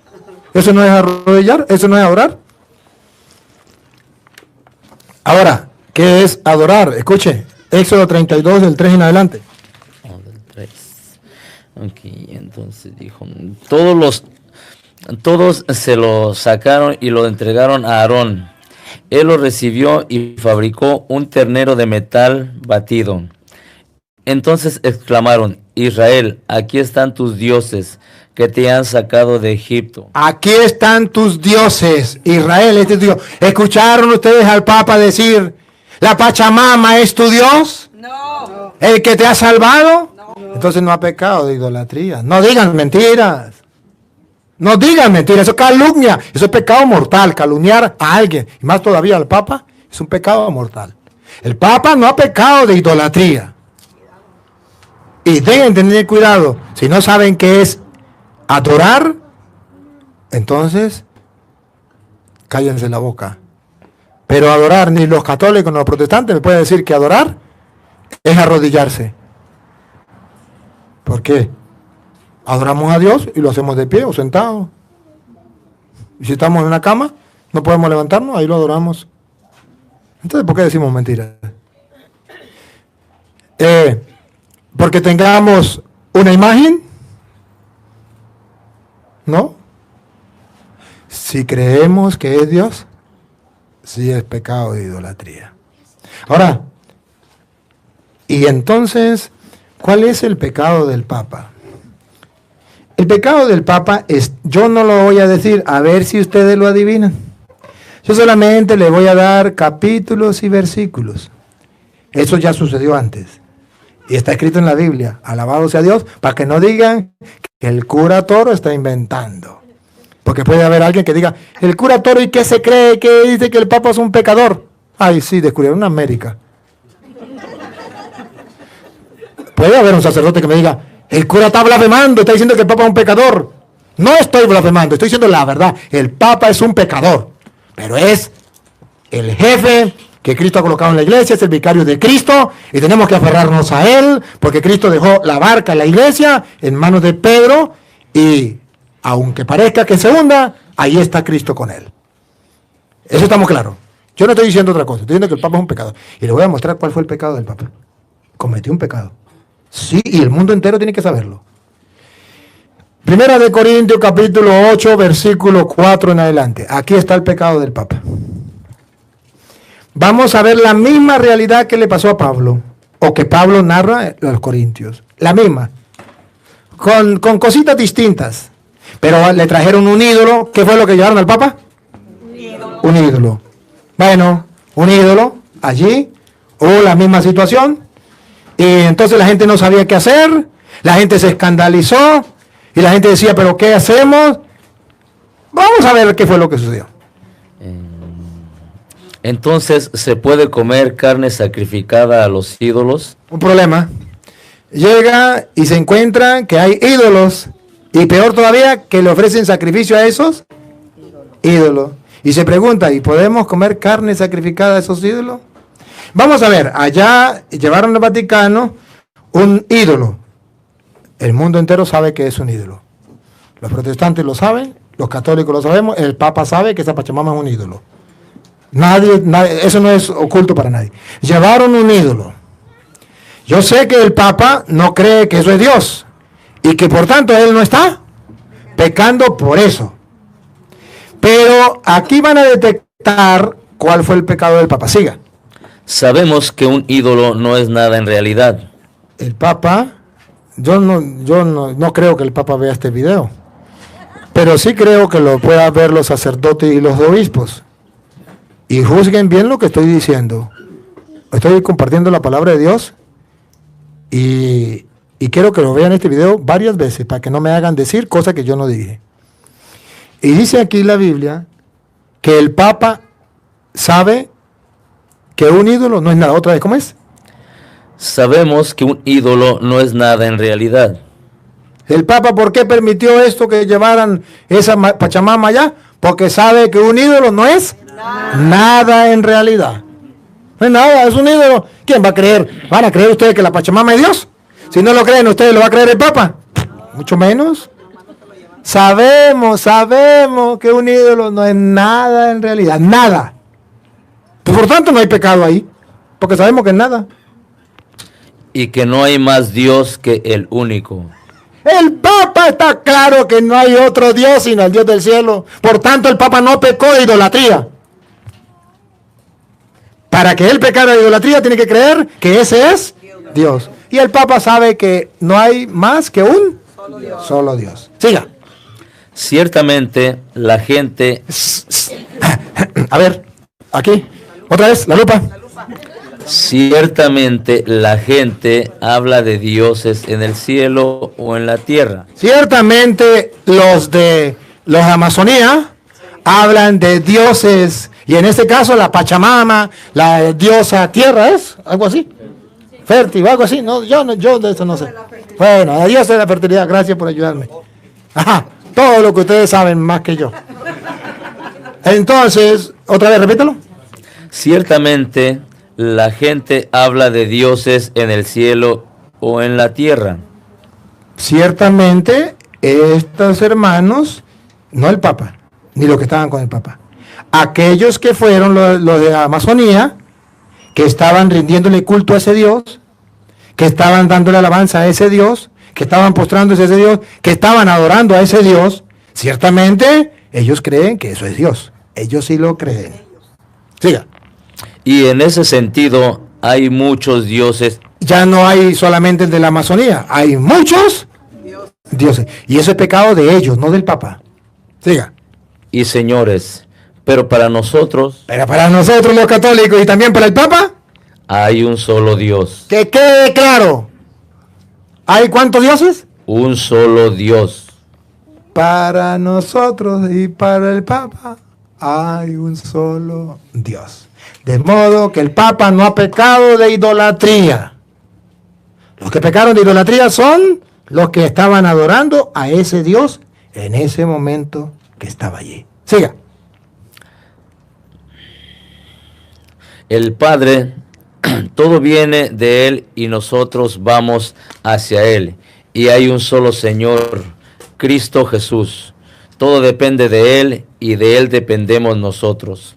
¿Eso no es arrodillar? ¿Eso no es adorar? Ahora, ¿qué es adorar? Escuche, Éxodo 32, del 3 en adelante. Ok, entonces dijo, todos se lo sacaron y lo entregaron a Aarón. Él lo recibió y fabricó un ternero de metal batido. Entonces exclamaron, Israel, aquí están tus dioses que te han sacado de Egipto. Aquí están tus dioses, Israel, este es tu Dios. ¿Escucharon ustedes al Papa decir, la Pachamama es tu Dios? No. ¿El que te ha salvado? No. Entonces no ha pecado de idolatría. No digan mentiras. No digan mentiras, eso es calumnia, eso es pecado mortal, calumniar a alguien, y más todavía al Papa, es un pecado mortal. El Papa no ha pecado de idolatría. Y deben tener cuidado, si no saben qué es adorar, entonces cállense la boca. Pero adorar, ni los católicos ni los protestantes me pueden decir que adorar es arrodillarse. ¿Por qué? Adoramos a Dios y lo hacemos de pie o sentado. Y si estamos en una cama, no podemos levantarnos, ahí lo adoramos. Entonces, ¿por qué decimos mentiras? Porque tengamos una imagen, ¿no? Si creemos que es Dios, sí es pecado de idolatría. Ahora, y entonces, ¿cuál es el pecado del Papa? El pecado del Papa es, yo no lo voy a decir, a ver si ustedes lo adivinan. Yo solamente le voy a dar capítulos y versículos. Eso ya sucedió antes. Y está escrito en la Biblia. Alabado sea Dios, para que no digan que el cura Toro está inventando. Porque puede haber alguien que diga, el cura Toro, ¿y qué se cree? Que dice que el Papa es un pecador. Ay, sí, descubrieron América. Puede haber un sacerdote que me diga, el cura está blasfemando, está diciendo que el Papa es un pecador. No estoy blasfemando, estoy diciendo la verdad. El Papa es un pecador, pero es el jefe que Cristo ha colocado en la iglesia, es el vicario de Cristo, y tenemos que aferrarnos a él, porque Cristo dejó la barca en la iglesia en manos de Pedro, y aunque parezca que se hunda, ahí está Cristo con él. Eso estamos claros. Yo no estoy diciendo otra cosa, estoy diciendo que el Papa es un pecador. Y le voy a mostrar cuál fue el pecado del Papa. Cometió un pecado. Sí, y el mundo entero tiene que saberlo. Primera de Corintios, capítulo 8, versículo 4 en adelante. Aquí está el pecado del Papa. Vamos a ver la misma realidad que le pasó a Pablo, o que Pablo narra a los Corintios. La misma. Con cositas distintas. Pero le trajeron un ídolo. ¿Qué fue lo que llevaron al Papa? Un ídolo. Bueno, un ídolo. Allí hubo la misma situación. Y entonces la gente no sabía qué hacer, la gente se escandalizó y la gente decía, ¿pero qué hacemos? Vamos a ver qué fue lo que sucedió. Entonces, ¿se puede comer carne sacrificada a los ídolos? Un problema. Llega y se encuentra que hay ídolos y peor todavía que le ofrecen sacrificio a esos ídolos. Y se pregunta, ¿y podemos comer carne sacrificada a esos ídolos? Vamos a ver, allá llevaron al Vaticano un ídolo. El mundo entero sabe que es un ídolo. Los protestantes lo saben, los católicos lo sabemos, el Papa sabe que esa Pachamama es un ídolo. Nadie, eso no es oculto para nadie. Llevaron un ídolo. Yo sé que el Papa no cree que eso es Dios y que por tanto él no está pecando por eso. Pero aquí van a detectar cuál fue el pecado del Papa. Siga. Sabemos que un ídolo no es nada en realidad. El Papa, yo no creo que el Papa vea este video, pero sí creo que lo puedan ver los sacerdotes y los obispos. Y juzguen bien lo que estoy diciendo. Estoy compartiendo la palabra de Dios y quiero que lo vean este video varias veces para que no me hagan decir cosas que yo no dije. Y dice aquí la Biblia que el Papa sabe que un ídolo no es nada. Otra vez, ¿cómo es? Sabemos que un ídolo no es nada en realidad. El Papa, ¿por qué permitió esto que llevaran esa Pachamama allá? Porque sabe que un ídolo no es nada en realidad. No es nada, es un ídolo. ¿Quién va a creer? ¿Van a creer ustedes que la Pachamama es Dios? Si no lo creen ustedes, ¿lo va a creer el Papa? Mucho menos. Sabemos que un ídolo no es nada en realidad. Nada. Por tanto, no hay pecado ahí, porque sabemos que es nada. Y que no hay más Dios que el único. El Papa está claro que no hay otro Dios sino el Dios del cielo. Por tanto, el Papa no pecó de idolatría. Para que él pecara de idolatría, tiene que creer que ese es Dios. Y el Papa sabe que no hay más que un solo Dios. Siga. Ciertamente, la gente... A ver, aquí. Otra vez, la lupa. Ciertamente la gente habla de dioses en el cielo o en la tierra. Ciertamente los de la Amazonía hablan de dioses, y en este caso la Pachamama, la diosa tierra, ¿es? Algo así. Fértil, algo así. No, yo de eso no sé. Bueno, la diosa de la fertilidad, gracias por ayudarme. Ajá, todo lo que ustedes saben más que yo. Entonces, otra vez, repítelo. Ciertamente la gente habla de dioses en el cielo o en la tierra. ciertamente estos hermanos, no el Papa, ni los que estaban con el Papa, aquellos que fueron los de la Amazonía, que estaban rindiéndole culto a ese Dios, que estaban dándole alabanza a ese Dios, que estaban postrándose a ese Dios, que estaban adorando a ese Dios, ciertamente ellos creen que eso es Dios. Ellos sí lo creen. Siga. Y en ese sentido hay muchos dioses. Ya no hay solamente el de la Amazonía, hay muchos dioses. Y eso es pecado de ellos, no del Papa. Siga. Y señores, pero para nosotros Pero para nosotros los católicos y también para el Papa, hay un solo Dios. que quede claro. ¿Hay cuántos dioses? Un solo Dios. Para nosotros y para el Papa hay un solo Dios. De modo que el Papa no ha pecado de idolatría. Los que pecaron de idolatría son los que estaban adorando a ese Dios en ese momento que estaba allí. Siga. El Padre, todo viene de Él y nosotros vamos hacia Él. Y hay un solo Señor, Cristo Jesús. Todo depende de Él y de Él dependemos nosotros.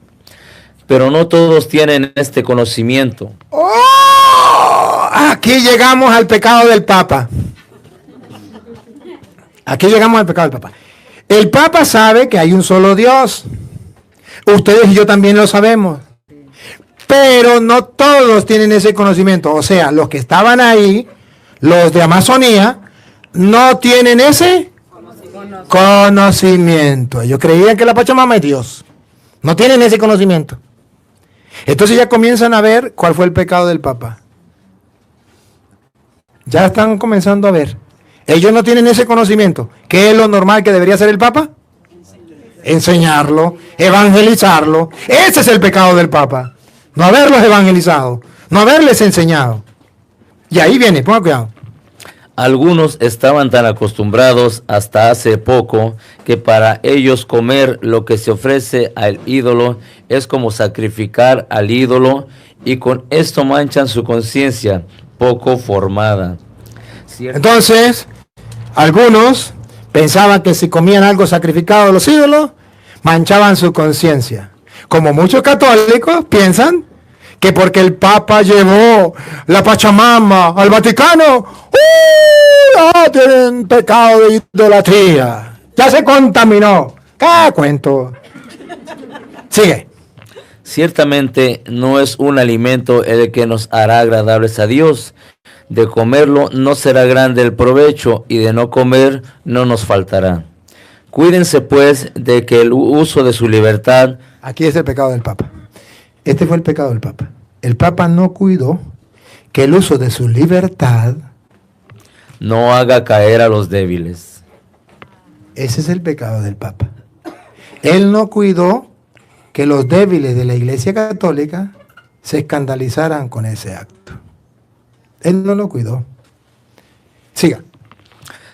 Pero no todos tienen este conocimiento. ¡Oh! Aquí llegamos al pecado del Papa. Aquí llegamos al pecado del Papa. El Papa sabe que hay un solo Dios. Ustedes y yo también lo sabemos. Pero no todos tienen ese conocimiento. O sea, los que estaban ahí, los de Amazonía, no tienen ese conocimiento. Ellos creían que la Pachamama es Dios. No tienen ese conocimiento. Entonces ya comienzan a ver cuál fue el pecado del Papa. Ya están comenzando a ver. Ellos no tienen ese conocimiento. ¿Qué es lo normal que debería hacer el Papa? Enseñarlo, evangelizarlo. Ese es el pecado del Papa. No haberlos evangelizado, no haberles enseñado. Y ahí viene, ponga cuidado. Algunos estaban tan acostumbrados hasta hace poco que para ellos comer lo que se ofrece al ídolo es como sacrificar al ídolo y con esto manchan su conciencia poco formada. Entonces, algunos pensaban que si comían algo sacrificado a los ídolos, manchaban su conciencia. Como muchos católicos piensan que porque el Papa llevó la Pachamama al Vaticano, ya tienen pecado de idolatría. Ya se contaminó. ¿Qué cuento? Sigue. Ciertamente no es un alimento el que nos hará agradables a Dios. De comerlo no será grande el provecho y de no comer no nos faltará. Cuídense pues de que el uso de su libertad. Aquí es el pecado del Papa. Este fue el pecado del Papa. El Papa no cuidó que el uso de su libertad no haga caer a los débiles. Ese es el pecado del Papa. Él no cuidó que los débiles de la Iglesia Católica se escandalizaran con ese acto. Él no lo cuidó. Siga.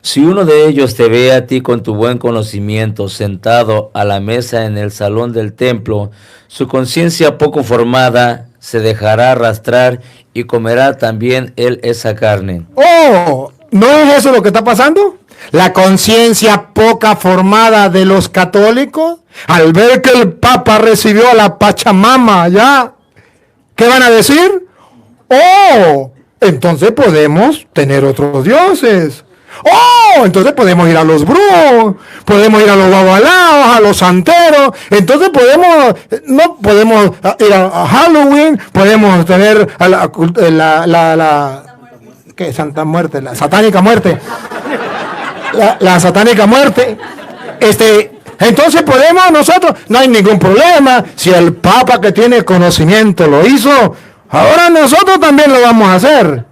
Si uno de ellos te ve a ti con tu buen conocimiento sentado a la mesa en el salón del templo, su conciencia poco formada se dejará arrastrar y comerá también él esa carne. ¡Oh! ¿No es eso lo que está pasando? La conciencia poca formada de los católicos, al ver que el Papa recibió a la Pachamama allá, ¿qué van a decir? ¡Oh! Entonces podemos tener otros dioses. ¡Oh! Entonces podemos ir a los brujos, podemos ir a los babalaos, a los santeros. Entonces no podemos ir a Halloween, podemos tener a la ¿qué? Santa Muerte, la satánica muerte. La satánica muerte. Entonces podemos nosotros, no hay ningún problema. Si el Papa que tiene conocimiento lo hizo, ahora nosotros también lo vamos a hacer.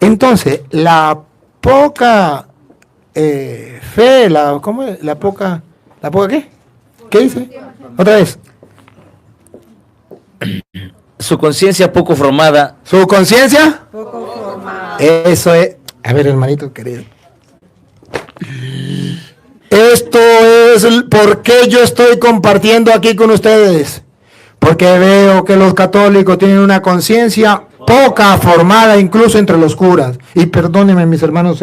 Entonces, la poca fe, ¿cómo es? ¿La poca qué? ¿Qué dice? Otra vez. Su conciencia poco formada. ¿Su conciencia? Poco formada. Eso es. A ver, hermanito querido. Esto es por qué yo estoy compartiendo aquí con ustedes. Porque veo que los católicos tienen una conciencia poca formada incluso entre los curas. Y perdónenme mis hermanos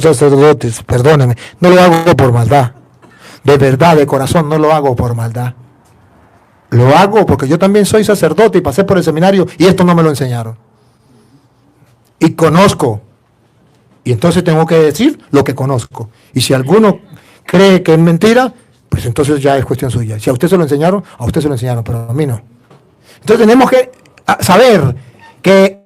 sacerdotes, perdónenme, no lo hago por maldad. De verdad, de corazón, no lo hago por maldad. Lo hago porque yo también soy sacerdote y pasé por el seminario y esto no me lo enseñaron. Y conozco. Y entonces tengo que decir lo que conozco. Y si alguno cree que es mentira, pues entonces ya es cuestión suya. Si a usted se lo enseñaron, a usted se lo enseñaron, pero a mí no. Entonces tenemos que saber que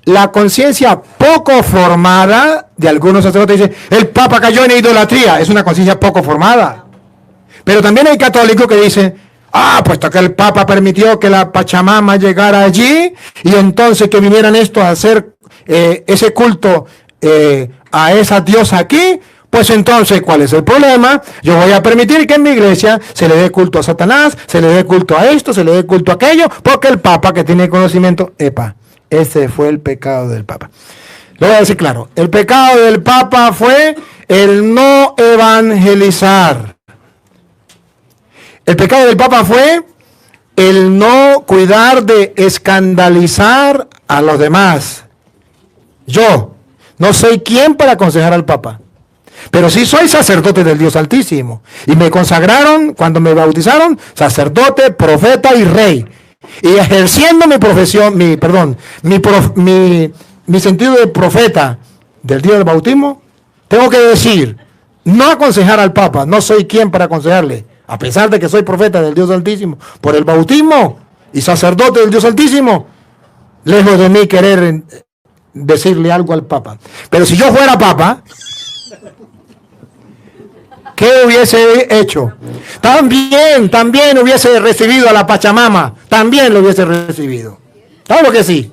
la conciencia poco formada de algunos sacerdotes dice, el Papa cayó en idolatría, es una conciencia poco formada. Pero también hay católicos que dicen, puesto que el Papa permitió que la Pachamama llegara allí, y entonces que vinieran estos a hacer ese culto a esa diosa aquí, pues entonces, ¿cuál es el problema? Yo voy a permitir que en mi iglesia se le dé culto a Satanás, se le dé culto a esto, se le dé culto a aquello, porque el Papa que tiene conocimiento, ese fue el pecado del Papa. Lo voy a decir claro, el pecado del Papa fue el no evangelizar. El pecado del Papa fue el no cuidar de escandalizar a los demás. Yo no soy quien para aconsejar al Papa, pero sí soy sacerdote del Dios Altísimo. Y me consagraron, cuando me bautizaron, sacerdote, profeta y rey. Y ejerciendo mi profesión, mi sentido de profeta del día del bautismo, tengo que decir, no aconsejar al Papa, no soy quien para aconsejarle, a pesar de que soy profeta del Dios Altísimo, por el bautismo y sacerdote del Dios Altísimo, lejos de mí querer decirle algo al Papa. Pero si yo fuera Papa, ¿qué hubiese hecho? También hubiese recibido a la Pachamama, también lo hubiese recibido. Claro que sí.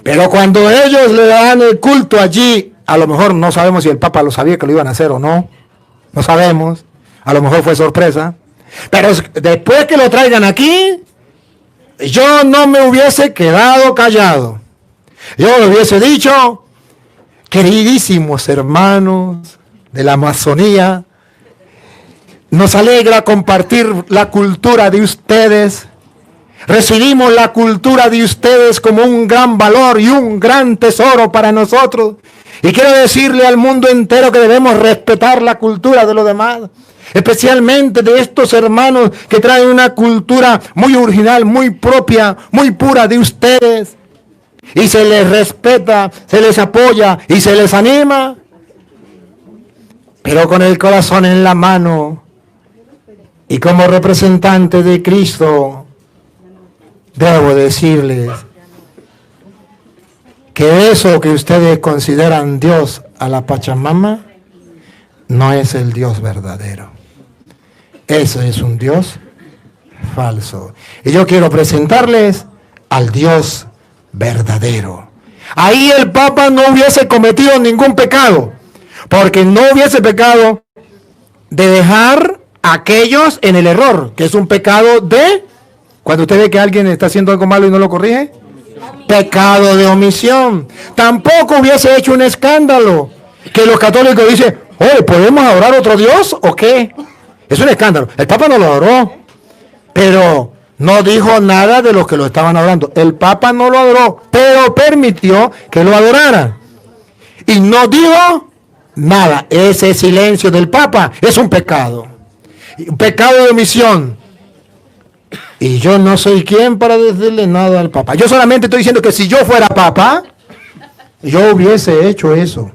Pero cuando ellos le dan el culto allí, a lo mejor no sabemos si el Papa lo sabía que lo iban a hacer o no, no sabemos, a lo mejor fue sorpresa, pero después que lo traigan aquí, yo no me hubiese quedado callado. Yo le hubiese dicho, queridísimos hermanos de la Amazonía, nos alegra compartir la cultura de ustedes. Recibimos la cultura de ustedes como un gran valor y un gran tesoro para nosotros. Y quiero decirle al mundo entero que debemos respetar la cultura de los demás, especialmente de estos hermanos que traen una cultura muy original, muy propia, muy pura de ustedes. Y se les respeta, se les apoya y se les anima, pero con el corazón en la mano y como representante de Cristo, debo decirles que eso que ustedes consideran Dios a la Pachamama no es el Dios verdadero. Eso es un Dios falso. Y yo quiero presentarles al Dios verdadero. Ahí el Papa no hubiese cometido ningún pecado, porque no hubiese pecado de dejar a aquellos en el error, que es un pecado de, cuando usted ve que alguien está haciendo algo malo y no lo corrige, pecado de omisión. Tampoco hubiese hecho un escándalo, que los católicos dicen, oye, ¿podemos adorar a otro Dios o qué? Es un escándalo. El Papa no lo adoró, pero no dijo nada de los que lo estaban adorando. El Papa no lo adoró, pero permitió que lo adoraran. Y no dijo nada. Ese silencio del Papa es un pecado. Un pecado de omisión. Y yo no soy quien para decirle nada al Papa. Yo solamente estoy diciendo que si yo fuera Papa, yo hubiese hecho eso.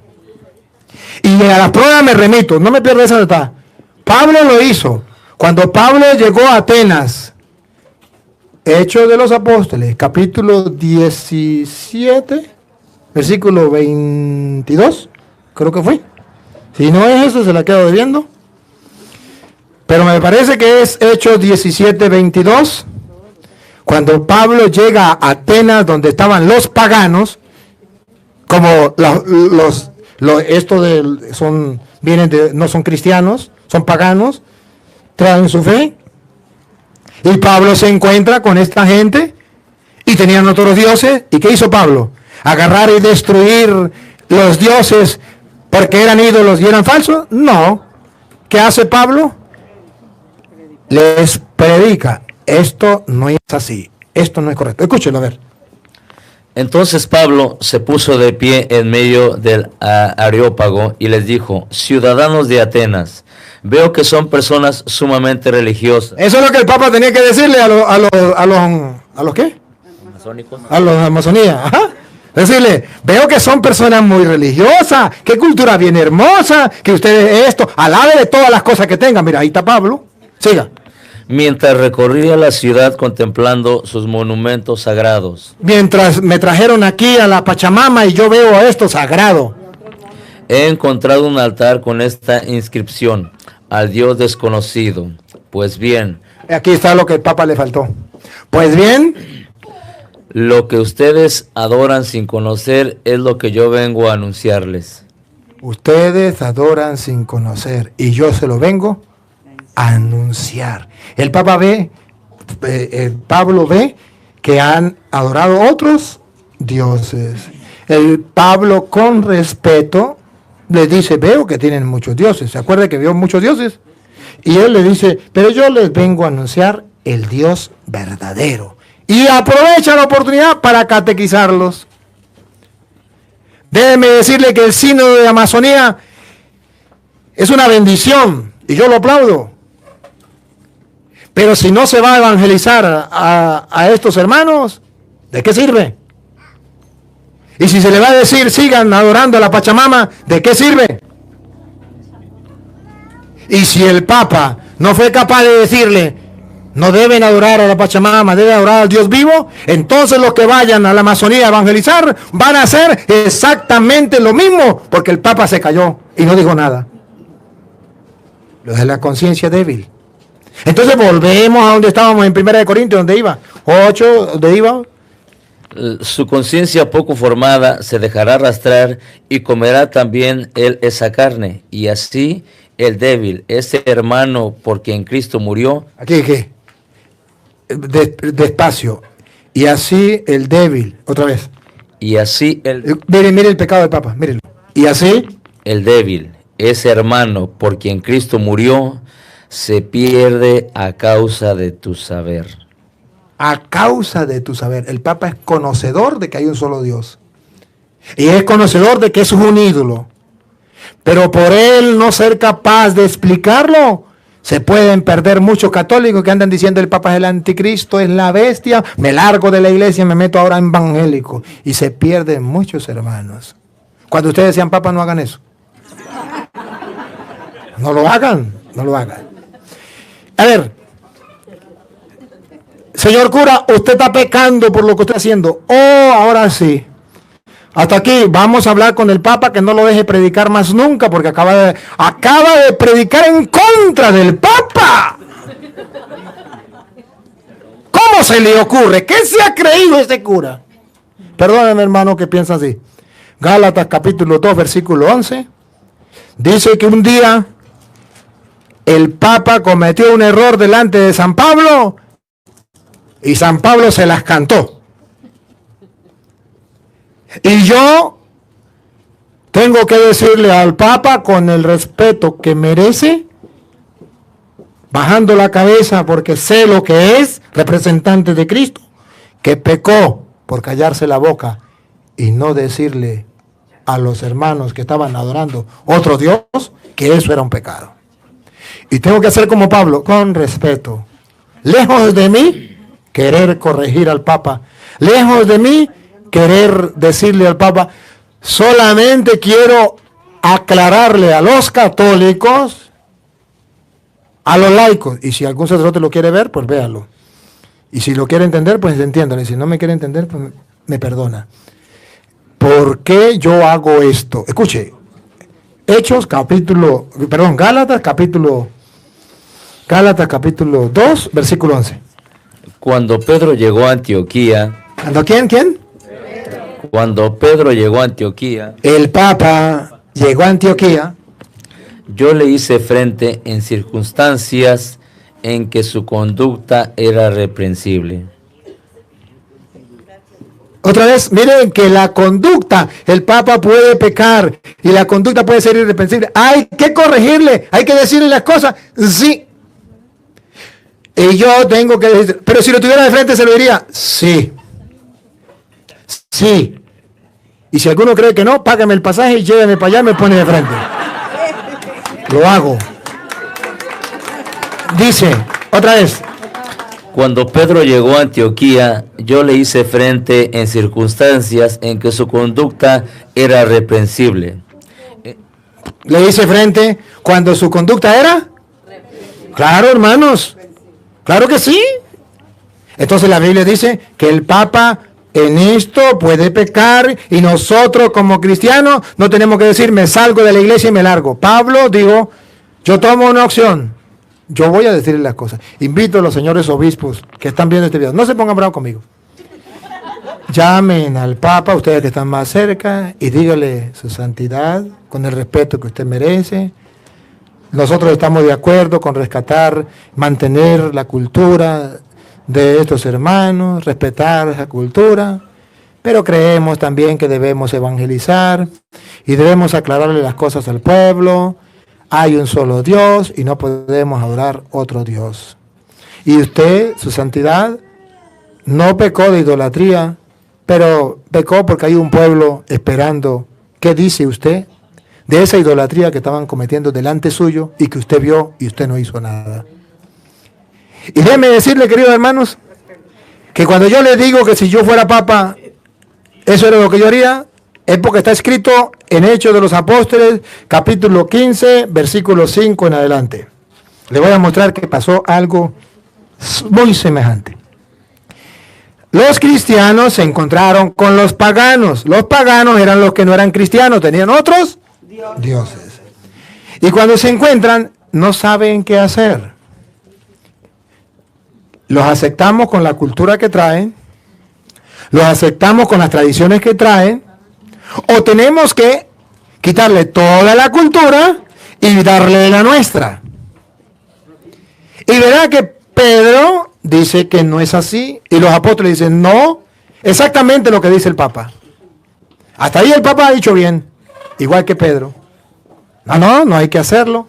Y a las pruebas me remito. No me pierdo esa detalle. Pablo lo hizo. Cuando Pablo llegó a Atenas, Hechos de los Apóstoles, capítulo 17, versículo 22, creo que fue. Si no es eso, se la quedo debiendo. Pero me parece que es Hechos 17, 22. Cuando Pablo llega a Atenas, donde estaban los paganos, como no son cristianos, son paganos, traen su fe. Y Pablo se encuentra con esta gente y tenían otros dioses. ¿Y qué hizo Pablo? ¿Agarrar y destruir los dioses porque eran ídolos y eran falsos? No. ¿Qué hace Pablo? Les predica. Esto no es así. Esto no es correcto. Escúchenlo a ver. Entonces Pablo se puso de pie en medio del Areópago y les dijo: ciudadanos de Atenas, veo que son personas sumamente religiosas. Eso es lo que el Papa tenía que decirle ¿a los qué? ¿Masónicos? A los de Amazonía. Ajá. Decirle, veo que son personas muy religiosas, qué cultura bien hermosa, que ustedes esto, alabe de todas las cosas que tengan. Mira, ahí está Pablo. Siga. Mientras recorría la ciudad contemplando sus monumentos sagrados, Mientras me trajeron aquí a la Pachamama y yo veo esto sagrado. he encontrado un altar con esta inscripción: al Dios desconocido. Pues bien, Aquí está lo que el Papa le faltó. Pues bien, lo que ustedes adoran sin conocer es lo que yo vengo a anunciarles. ustedes adoran sin conocer y yo se lo vengo a anunciar. El Papa ve, Pablo ve que han adorado otros dioses. El Pablo con respeto les dice, veo que tienen muchos dioses. ¿Se acuerda que vio muchos dioses? Y él le dice, pero yo les vengo a anunciar el Dios verdadero. Y aprovecha la oportunidad para catequizarlos. Déjeme decirle que el sínodo de Amazonía es una bendición y yo lo aplaudo. Pero si no se va a evangelizar a estos hermanos, ¿de qué sirve? Y si se le va a decir, sigan adorando a la Pachamama, ¿de qué sirve? Y si el Papa no fue capaz de decirle, no deben adorar a la Pachamama, deben adorar al Dios vivo, entonces los que vayan a la Amazonía a evangelizar van a hacer exactamente lo mismo, porque el Papa se cayó y no dijo nada. Lo de la conciencia débil. Entonces volvemos a donde estábamos en 1 Corintios, donde iba. 8, donde iba. Su conciencia poco formada se dejará arrastrar y comerá también él esa carne. Y así el débil, ese hermano por quien Cristo murió. Aquí, despacio. Y así el débil, otra vez. Y así el Mire el pecado del Papa, mírenlo. Y así el débil, ese hermano por quien Cristo murió, se pierde a causa de tu saber. a causa de tu saber. El Papa es conocedor de que hay un solo Dios. Y es conocedor de que eso es un ídolo. Pero por él no ser capaz de explicarlo, se pueden perder muchos católicos que andan diciendo el Papa es el anticristo, es la bestia, me largo de la iglesia y me meto ahora en evangélico. Y se pierden muchos hermanos. Cuando ustedes sean papas, no hagan eso. No lo hagan, no lo hagan. A ver, señor cura, usted está pecando por lo que está haciendo. Oh, ahora sí. Hasta aquí, vamos a hablar con el Papa que no lo deje predicar más nunca porque acaba de predicar en contra del Papa. ¿Cómo se le ocurre? ¿Qué se ha creído este cura? Perdónenme, hermano, que piensa así. Gálatas capítulo 2, versículo 11. Dice que un día el Papa cometió un error delante de San Pablo y San Pablo se las cantó. Y yo tengo que decirle al Papa con el respeto que merece, bajando la cabeza porque sé lo que es representante de Cristo, que pecó por callarse la boca y no decirle a los hermanos que estaban adorando otro Dios que eso era un pecado. Y tengo que hacer como Pablo, con respeto. Lejos de mí querer corregir al Papa, lejos de mí querer decirle al Papa, solamente quiero aclararle a los católicos, a los laicos, y si algún sacerdote lo quiere ver, pues véalo. Y si lo quiere entender, pues entiéndalo. Y si no me quiere entender, pues me perdona. ¿Por qué yo hago esto? Escuche, Gálatas capítulo 2, versículo 11. Cuando Pedro llegó a Antioquía. ¿Quién? Cuando Pedro llegó a Antioquía, el Papa llegó a Antioquía. yo le hice frente en circunstancias en que su conducta era reprensible. Otra vez, miren que la conducta, el Papa puede pecar y la conducta puede ser irreprensible. Hay que corregirle, hay que decirle las cosas, sí. Y yo tengo que decir, pero si lo tuviera de frente se lo diría, sí. Sí. Y si alguno cree que no, págame el pasaje y lléveme para allá y me pone de frente. Lo hago. Dice, otra vez. Cuando Pedro llegó a Antioquía, yo le hice frente en circunstancias en que su conducta era reprensible. Le hice frente cuando su conducta era. Claro, hermanos. Claro que sí. Entonces la Biblia dice que el Papa en esto puede pecar y nosotros como cristianos no tenemos que decir me salgo de la iglesia y me largo. Pablo digo, yo tomo una opción. Yo voy a decirles las cosas. Invito a los señores obispos que están viendo este video. No se pongan bravos conmigo. Llamen al Papa, ustedes que están más cerca, y díganle su santidad, con el respeto que usted merece. Nosotros estamos de acuerdo con rescatar, mantener la cultura de estos hermanos, respetar esa cultura, pero creemos también que debemos evangelizar y debemos aclararle las cosas al pueblo. Hay un solo Dios y no podemos adorar otro Dios. Y usted, su santidad, no pecó de idolatría, pero pecó porque hay un pueblo esperando. ¿Qué dice usted de esa idolatría que estaban cometiendo delante suyo y que usted vio y usted no hizo nada? Y déjeme decirle, queridos hermanos, que cuando yo le digo que si yo fuera papa, eso era lo que yo haría, es porque está escrito en Hechos de los Apóstoles, capítulo 15, versículo 5 en adelante. Le voy a mostrar que pasó algo muy semejante. Los cristianos se encontraron con los paganos. Los paganos eran los que no eran cristianos, tenían otros dioses. Y cuando se encuentran, no saben qué hacer. Los aceptamos con la cultura que traen, los aceptamos con las tradiciones que traen, o tenemos que quitarle toda la cultura y darle la nuestra. Y verá que Pedro dice que no es así, y los apóstoles dicen no, exactamente lo que dice el Papa. Hasta ahí el Papa ha dicho bien, igual que Pedro. No hay que hacerlo.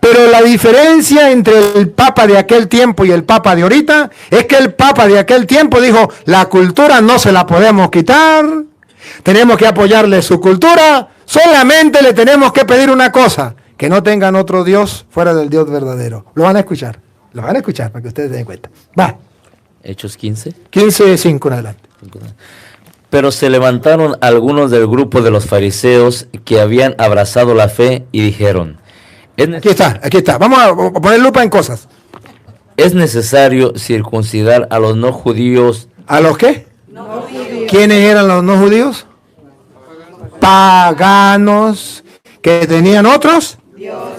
Pero la diferencia entre el Papa de aquel tiempo y el Papa de ahorita es que el Papa de aquel tiempo dijo, la cultura no se la podemos quitar, tenemos que apoyarle su cultura, solamente le tenemos que pedir una cosa, que no tengan otro Dios fuera del Dios verdadero. Lo van a escuchar para que ustedes se den cuenta. Va. Hechos 15. 15:5 en adelante. Pero se levantaron algunos del grupo de los fariseos que habían abrazado la fe y dijeron, Aquí está. Vamos a poner lupa en cosas. es necesario circuncidar a los no judíos. ¿A los qué? No judíos. ¿Quiénes eran los no judíos? Paganos que tenían otros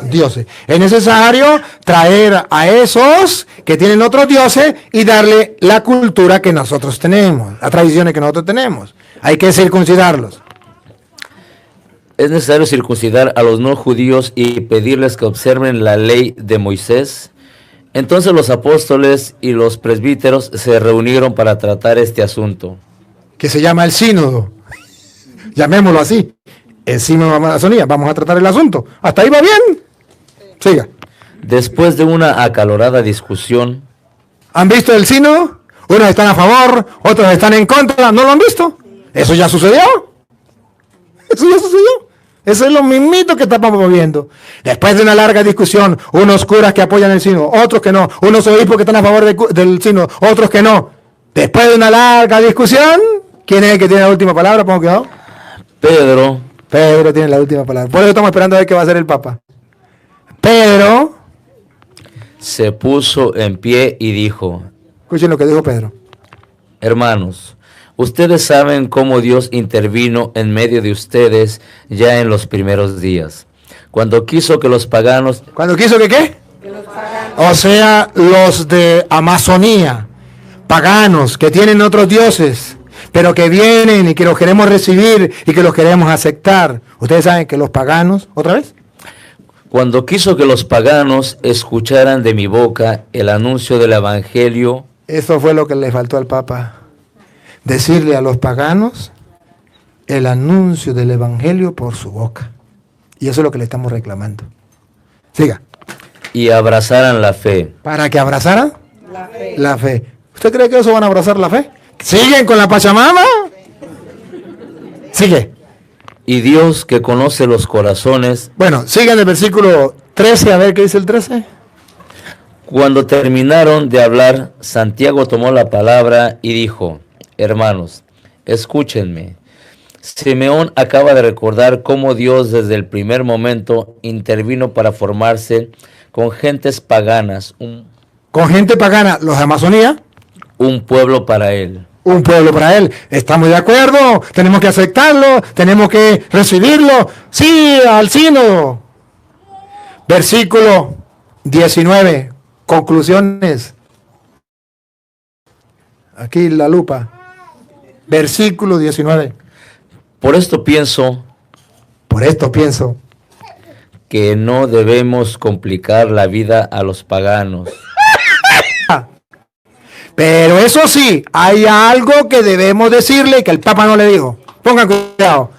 dioses. Es necesario traer a esos que tienen otros dioses y darle la cultura que nosotros tenemos, las tradiciones que nosotros tenemos. Hay que circuncidarlos. Es necesario circuncidar a los no judíos y pedirles que observen la ley de Moisés. Entonces los apóstoles y los presbíteros se reunieron para tratar este asunto. Que se llama el sínodo. Llamémoslo así. El sínodo de Amazonía. Vamos a tratar el asunto. ¿Hasta ahí va bien? Siga. Después de una acalorada discusión. ¿Han visto el sínodo? Unos están a favor, otros están en contra. ¿No lo han visto? ¿Eso ya sucedió? Eso ya sucedió. Eso es lo mismito que estamos viendo. Después de una larga discusión, unos curas que apoyan el sínodo, otros que no, unos obispos que están a favor del sínodo, otros que no. Después de una larga discusión, ¿quién es el que tiene la última palabra? Pongo cuidado. Pedro tiene la última palabra. Por eso estamos esperando a ver qué va a hacer el Papa. Pedro Se puso en pie y dijo, escuchen lo que dijo Pedro. hermanos, ustedes saben cómo Dios intervino en medio de ustedes ya en los primeros días, cuando quiso que los paganos... ¿Cuándo quiso que qué? O sea, los de Amazonía, paganos, que tienen otros dioses, pero que vienen y que los queremos recibir y que los queremos aceptar. Ustedes saben que los paganos, ¿otra vez? Cuando quiso que los paganos escucharan de mi boca el anuncio del evangelio... Eso fue lo que le faltó al Papa. Decirle a los paganos el anuncio del evangelio por su boca. Y eso es lo que le estamos reclamando. Siga. Y abrazaran la fe. ¿Para que abrazaran? La fe. ¿Usted cree que eso van a abrazar la fe? ¿Siguen con la Pachamama? Sigue. Y Dios, que conoce los corazones, Bueno, sigue en el versículo 13, a ver qué dice el 13. cuando terminaron de hablar, Santiago tomó la palabra y dijo: hermanos, escúchenme. Simeón acaba de recordar cómo Dios desde el primer momento intervino para formarse con gentes paganas, Con gente pagana, los de Amazonía, un pueblo para él. un pueblo para él. Estamos de acuerdo, tenemos que aceptarlo, tenemos que recibirlo. Sí, al sínodo. Versículo 19, conclusiones. Aquí la lupa. Versículo 19. Por esto pienso Por esto pienso. que no debemos complicar la vida a los paganos. Pero eso sí, hay algo que debemos decirle que el Papa no le dijo. Pongan cuidado.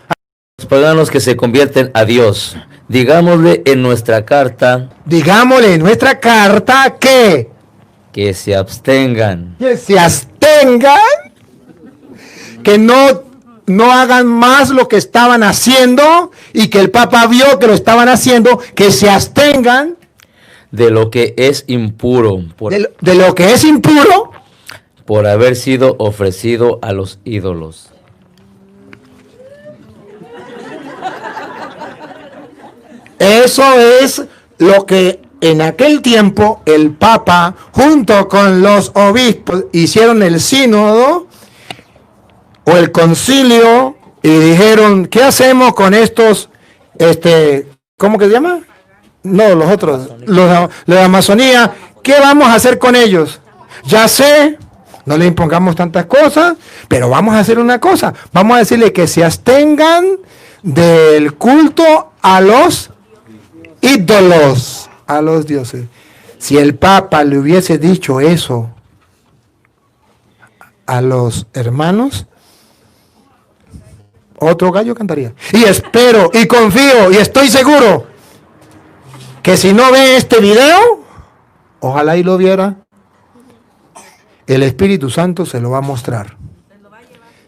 Los paganos que se convierten a Dios. Digámosle en nuestra carta Digámosle en nuestra carta que se abstengan. se abstengan, que no hagan más lo que estaban haciendo y que el Papa vio que lo estaban haciendo, que se abstengan De lo que es impuro de lo que es impuro por haber sido ofrecido a los ídolos. Eso es lo que en aquel tiempo el Papa junto con los obispos hicieron el sínodo o el concilio y dijeron, ¿qué hacemos con estos, ¿cómo que se llama? No, los otros, los de Amazonía, ¿qué vamos a hacer con ellos? Ya sé, no le impongamos tantas cosas, pero vamos a hacer una cosa, vamos a decirle que se abstengan del culto a los ídolos, a los dioses. Si el Papa le hubiese dicho eso a los hermanos, otro gallo cantaría. Y espero, y confío, y estoy seguro que si no ve este video, ojalá y lo viera, el Espíritu Santo se lo va a mostrar.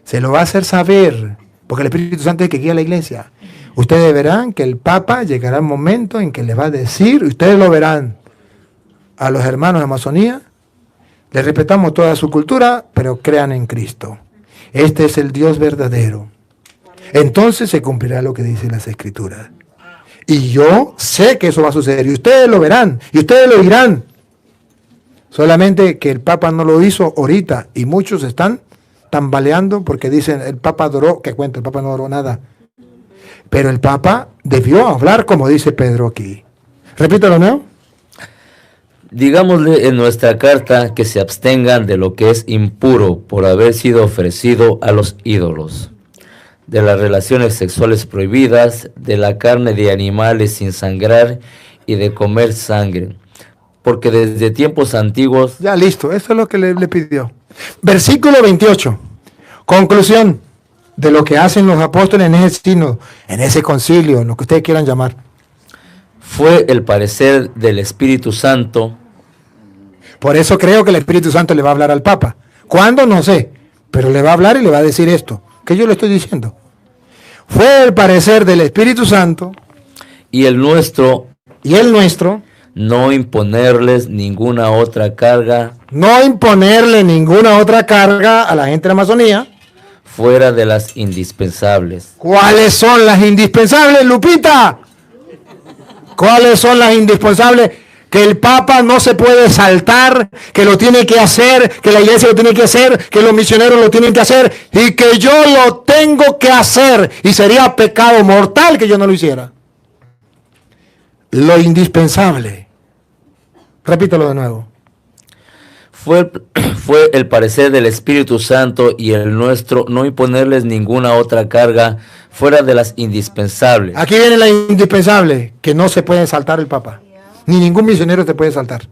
Se lo va a hacer saber, porque el Espíritu Santo es el que guía a la iglesia. Ustedes verán que el Papa llegará el momento en que les va a decir, ustedes lo verán, a los hermanos de Amazonía, les respetamos toda su cultura, pero crean en Cristo. Este es el Dios verdadero. Entonces se cumplirá lo que dicen las Escrituras. Y yo sé que eso va a suceder, y ustedes lo verán, y ustedes lo oirán. Solamente que el Papa no lo hizo ahorita, y muchos están tambaleando porque dicen, el Papa adoró, que cuenta, el Papa no adoró nada. Pero el Papa debió hablar como dice Pedro aquí. Repítalo, ¿no? Digámosle en nuestra carta que se abstengan de lo que es impuro por haber sido ofrecido a los ídolos, de las relaciones sexuales prohibidas, de la carne de animales sin sangrar y de comer sangre, porque desde tiempos antiguos... Ya listo, eso es lo que le pidió. Versículo 28. Conclusión de lo que hacen los apóstoles en ese sínodo, en ese concilio, en lo que ustedes quieran llamar. Fue el parecer del Espíritu Santo. Por eso creo que el Espíritu Santo le va a hablar al Papa. ¿Cuándo? No sé, pero le va a hablar y le va a decir esto, que yo le estoy diciendo. Fue el parecer del Espíritu Santo Y el nuestro, no imponerles ninguna otra carga no imponerle ninguna otra carga a la gente de la Amazonía. fuera de las indispensables. ¿Cuáles son las indispensables, Lupita? ¿Cuáles son las indispensables? Que el Papa no se puede saltar, que lo tiene que hacer, que la iglesia lo tiene que hacer, que los misioneros lo tienen que hacer y que yo lo tengo que hacer. Y sería pecado mortal que yo no lo hiciera. Lo indispensable. Repítelo de nuevo. Fue el parecer del Espíritu Santo y el nuestro no imponerles ninguna otra carga fuera de las indispensables. Aquí viene la indispensable, que no se puede saltar el Papa. Ni ningún misionero te puede saltar.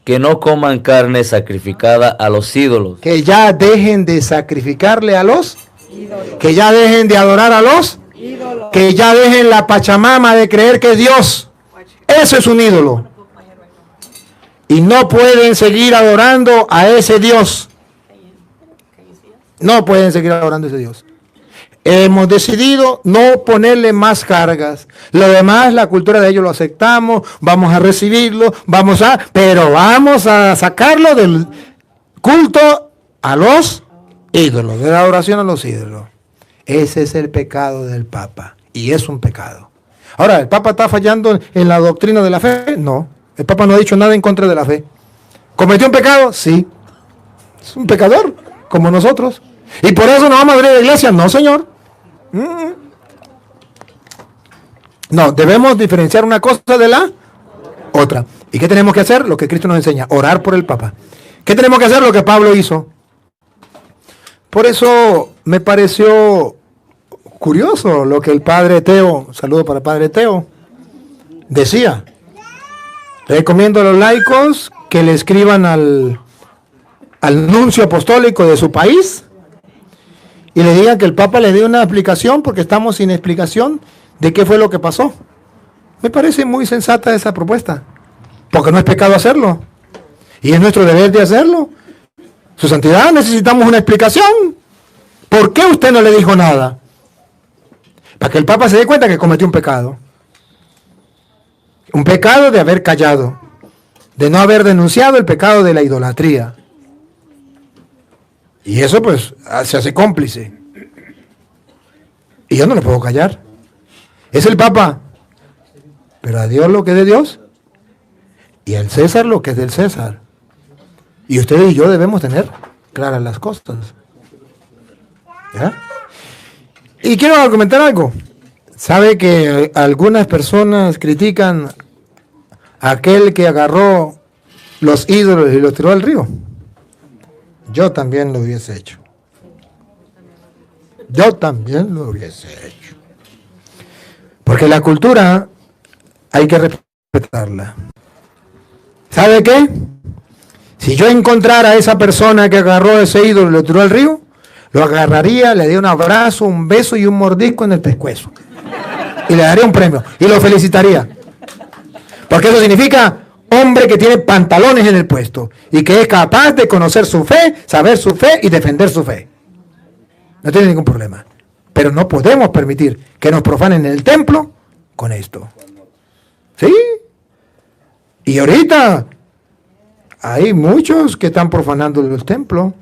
Que no coman carne sacrificada a los ídolos. Que ya dejen de sacrificarle a los ídolos. Que ya dejen de adorar a los ídolos. Que ya dejen la pachamama de creer que es Dios. Eso es un ídolo. Y no pueden seguir adorando a ese Dios. No pueden seguir adorando a ese Dios. hemos decidido no ponerle más cargas. Lo demás, la cultura de ellos lo aceptamos, vamos a recibirlo, pero vamos a sacarlo del culto a los ídolos, de la adoración a los ídolos. Ese es el pecado del Papa, y es un pecado. Ahora, ¿el Papa está fallando en la doctrina de la fe? No, el Papa no ha dicho nada en contra de la fe. ¿Cometió un pecado? Sí. Es un pecador, como nosotros. ¿Y por eso no vamos a abrir la iglesia? No, señor. No, debemos diferenciar una cosa de la otra. ¿Y qué tenemos que hacer? Lo que Cristo nos enseña, orar por el Papa. ¿Qué tenemos que hacer? Lo que Pablo hizo. Por eso me pareció curioso lo que el padre Teo, saludo para el padre Teo, decía. Recomiendo a los laicos que le escriban al nuncio apostólico de su país y le digan que el Papa le dé una explicación, porque estamos sin explicación de qué fue lo que pasó. Me parece muy sensata esa propuesta, porque no es pecado hacerlo, y es nuestro deber de hacerlo. Su santidad, necesitamos una explicación. ¿Por qué usted no le dijo nada? Para que el Papa se dé cuenta que cometió un pecado. Un pecado de haber callado, de no haber denunciado el pecado de la idolatría. Y eso pues se hace cómplice. Y yo no le puedo callar. Es el Papa. Pero a Dios lo que es de Dios. Y al César lo que es del César. Y ustedes y yo debemos tener claras las cosas. ¿Ya? Y quiero comentar algo. ¿Sabe que algunas personas critican a aquel que agarró los ídolos y los tiró al río? Yo también lo hubiese hecho. Yo también lo hubiese hecho. Porque la cultura hay que respetarla. ¿Sabe qué? Si yo encontrara a esa persona que agarró ese ídolo y lo tiró al río, lo agarraría, le daría un abrazo, un beso y un mordisco en el pescuezo. Y le daría un premio. Y lo felicitaría. Porque eso significa hombre que tiene pantalones en el puesto. Y que es capaz de conocer su fe, saber su fe y defender su fe. No tiene ningún problema. Pero no podemos permitir que nos profanen el templo con esto. ¿Sí? Y ahorita hay muchos que están profanando los templos.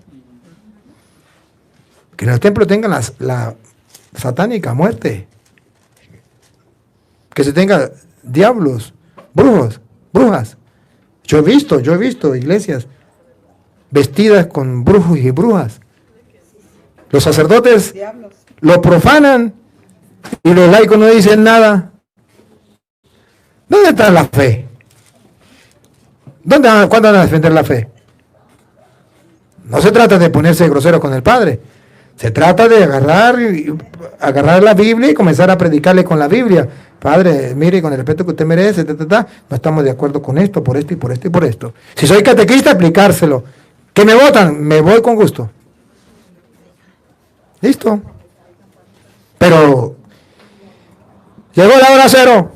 Que en los templos tengan la satánica muerte. Que se tenga diablos, brujos, brujas. Yo he visto iglesias vestidas con brujos y brujas. Los sacerdotes lo profanan y los laicos no dicen nada. ¿Dónde está la fe? ¿Cuándo van a defender la fe? No se trata de ponerse grosero con el Padre. Se trata de agarrar la Biblia y comenzar a predicarle con la Biblia. Padre, mire, con el respeto que usted merece, no estamos de acuerdo con esto, por esto y por esto y por esto. Si soy catequista, aplicárselo. ¿Que me votan? Me voy con gusto. ¿Listo? Pero llegó la hora cero.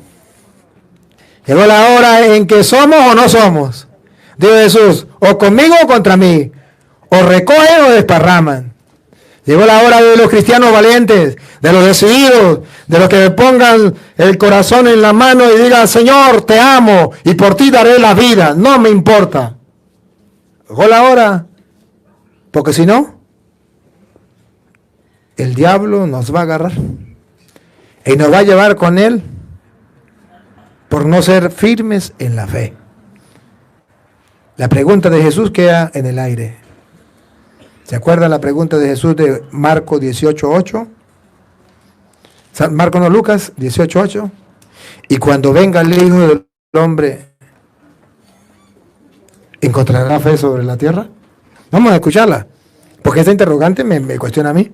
Llegó la hora en que somos o no somos. Dijo Jesús, o conmigo o contra mí. O recogen o desparraman. Llegó la hora de los cristianos valientes, de los decididos, de los que pongan el corazón en la mano y digan, Señor, te amo y por ti daré la vida, no me importa. Llegó la hora, porque si no, el diablo nos va a agarrar y nos va a llevar con él por no ser firmes en la fe. La pregunta de Jesús queda en el aire. ¿Se acuerdan la pregunta de Jesús de Marcos 18:8? Marcos no, Lucas 18:8. Y cuando venga el Hijo del Hombre, ¿encontrará fe sobre la tierra? Vamos a escucharla, porque esta interrogante me cuestiona a mí.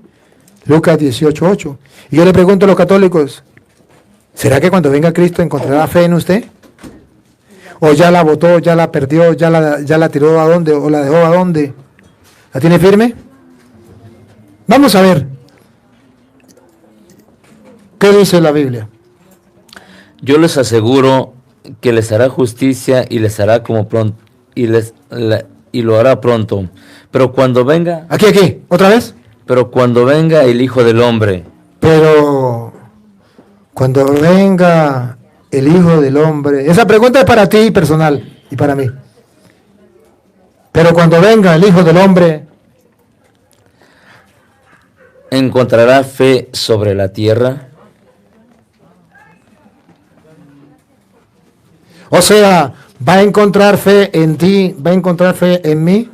Lucas 18:8. Y yo le pregunto a los católicos, ¿será que cuando venga Cristo encontrará fe en usted? ¿O ya la botó, ya la perdió, ya la tiró a dónde, o la dejó a dónde? ¿La tiene firme? Vamos a ver. ¿Qué dice la Biblia? Yo les aseguro que les hará justicia y les hará como pronto y lo hará pronto. Pero cuando venga, aquí, otra vez. pero cuando venga el Hijo del Hombre, Pero cuando venga el Hijo del Hombre, esa pregunta es para ti personal y para mí. Pero cuando venga el Hijo del Hombre, ¿encontrará fe sobre la tierra? o sea, ¿va a encontrar fe en ti? ¿Va a encontrar fe en mí?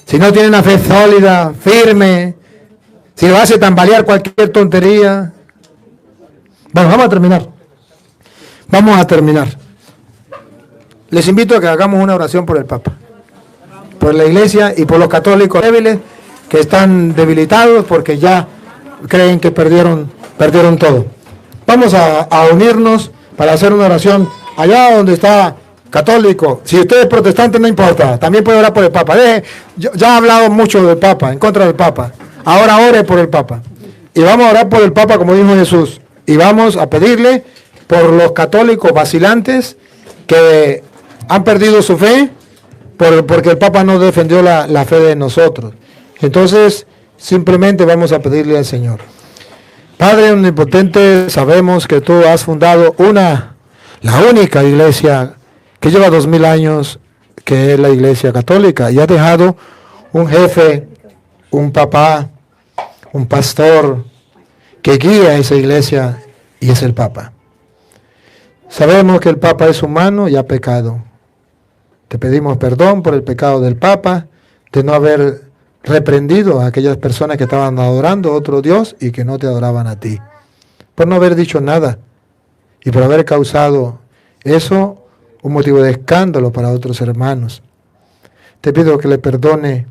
Si no tiene una fe sólida, firme, si lo hace tambalear cualquier tontería. Bueno, vamos a terminar. Vamos a terminar. Les invito a que hagamos una oración por el Papa, por la Iglesia y por los católicos débiles que están debilitados porque ya creen que perdieron todo. Vamos a unirnos para hacer una oración allá donde está católico. Si usted es protestante no importa, también puede orar por el Papa. Ya he hablado mucho del Papa, en contra del Papa. Ahora ore por el Papa. Y vamos a orar por el Papa como dijo Jesús. Y vamos a pedirle por los católicos vacilantes que han perdido su fe porque el Papa no defendió la fe de nosotros. Entonces, simplemente vamos a pedirle al Señor. Padre omnipotente, sabemos que tú has fundado la única iglesia que lleva 2000 años, que es la Iglesia Católica, y has dejado un jefe, un papá, un pastor que guía a esa iglesia, y es el Papa. Sabemos que el Papa es humano y ha pecado. Te pedimos perdón por el pecado del Papa, de no haber reprendido a aquellas personas que estaban adorando a otro Dios y que no te adoraban a ti, por no haber dicho nada y por haber causado eso un motivo de escándalo para otros hermanos. Te pido que le perdone,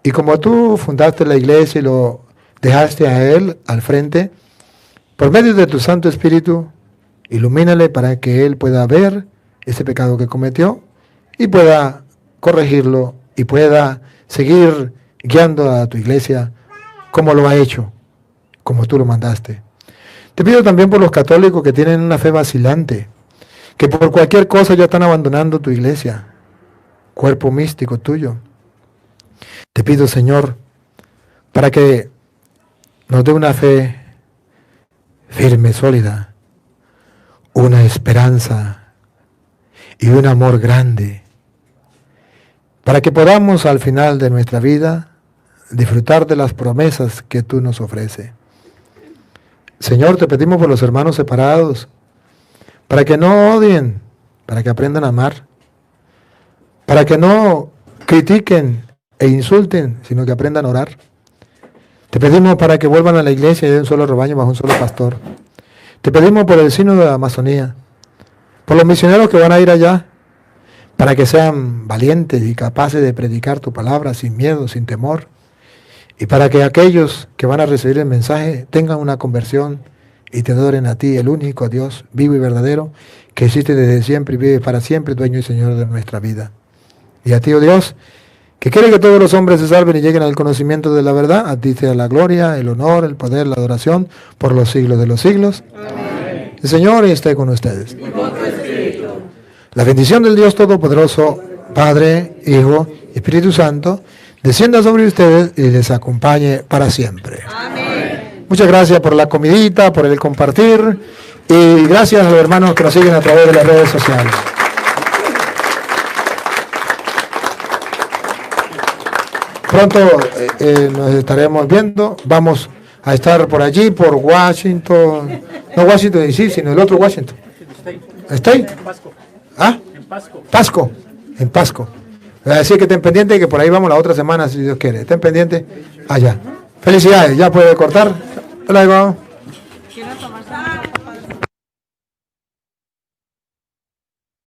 y como tú fundaste la iglesia y lo dejaste a él al frente, por medio de tu Santo Espíritu, ilumínale para que él pueda ver ese pecado que cometió y pueda corregirlo y pueda seguir guiando a tu iglesia como lo ha hecho, como tú lo mandaste. Te pido también por los católicos que tienen una fe vacilante, que por cualquier cosa ya están abandonando tu iglesia, cuerpo místico tuyo. Te pido, Señor, para que nos dé una fe firme, sólida, una esperanza y un amor grande, para que podamos al final de nuestra vida disfrutar de las promesas que tú nos ofreces. Señor, te pedimos por los hermanos separados, para que no odien, para que aprendan a amar, para que no critiquen e insulten, sino que aprendan a orar. Te pedimos para que vuelvan a la iglesia y de un solo rebaño bajo un solo pastor. Te pedimos por el sínodo de la Amazonía, por los misioneros que van a ir allá, para que sean valientes y capaces de predicar tu palabra sin miedo, sin temor, y para que aquellos que van a recibir el mensaje tengan una conversión y te adoren a ti, el único Dios vivo y verdadero, que existe desde siempre y vive para siempre, dueño y Señor de nuestra vida. Y a ti, oh Dios, que quiere que todos los hombres se salven y lleguen al conocimiento de la verdad, a ti sea la gloria, el honor, el poder, la adoración, por los siglos de los siglos. Amén. El Señor esté con ustedes. Y con tu espíritu. La bendición del Dios Todopoderoso, Padre, Hijo y Espíritu Santo, descienda sobre ustedes y les acompañe para siempre. Amén. Muchas gracias por la comidita, por el compartir, y gracias a los hermanos que nos siguen a través de las redes sociales. Pronto nos estaremos viendo. Vamos a estar por allí, por Washington. No Washington DC, sino el otro Washington. ¿State? En Pasco. ¿Ah? En Pasco. Pasco. En Pasco. Así que estén pendientes, que por ahí vamos la otra semana, si Dios quiere. Estén pendientes allá. Felicidades. Ya puede cortar. Hasta luego.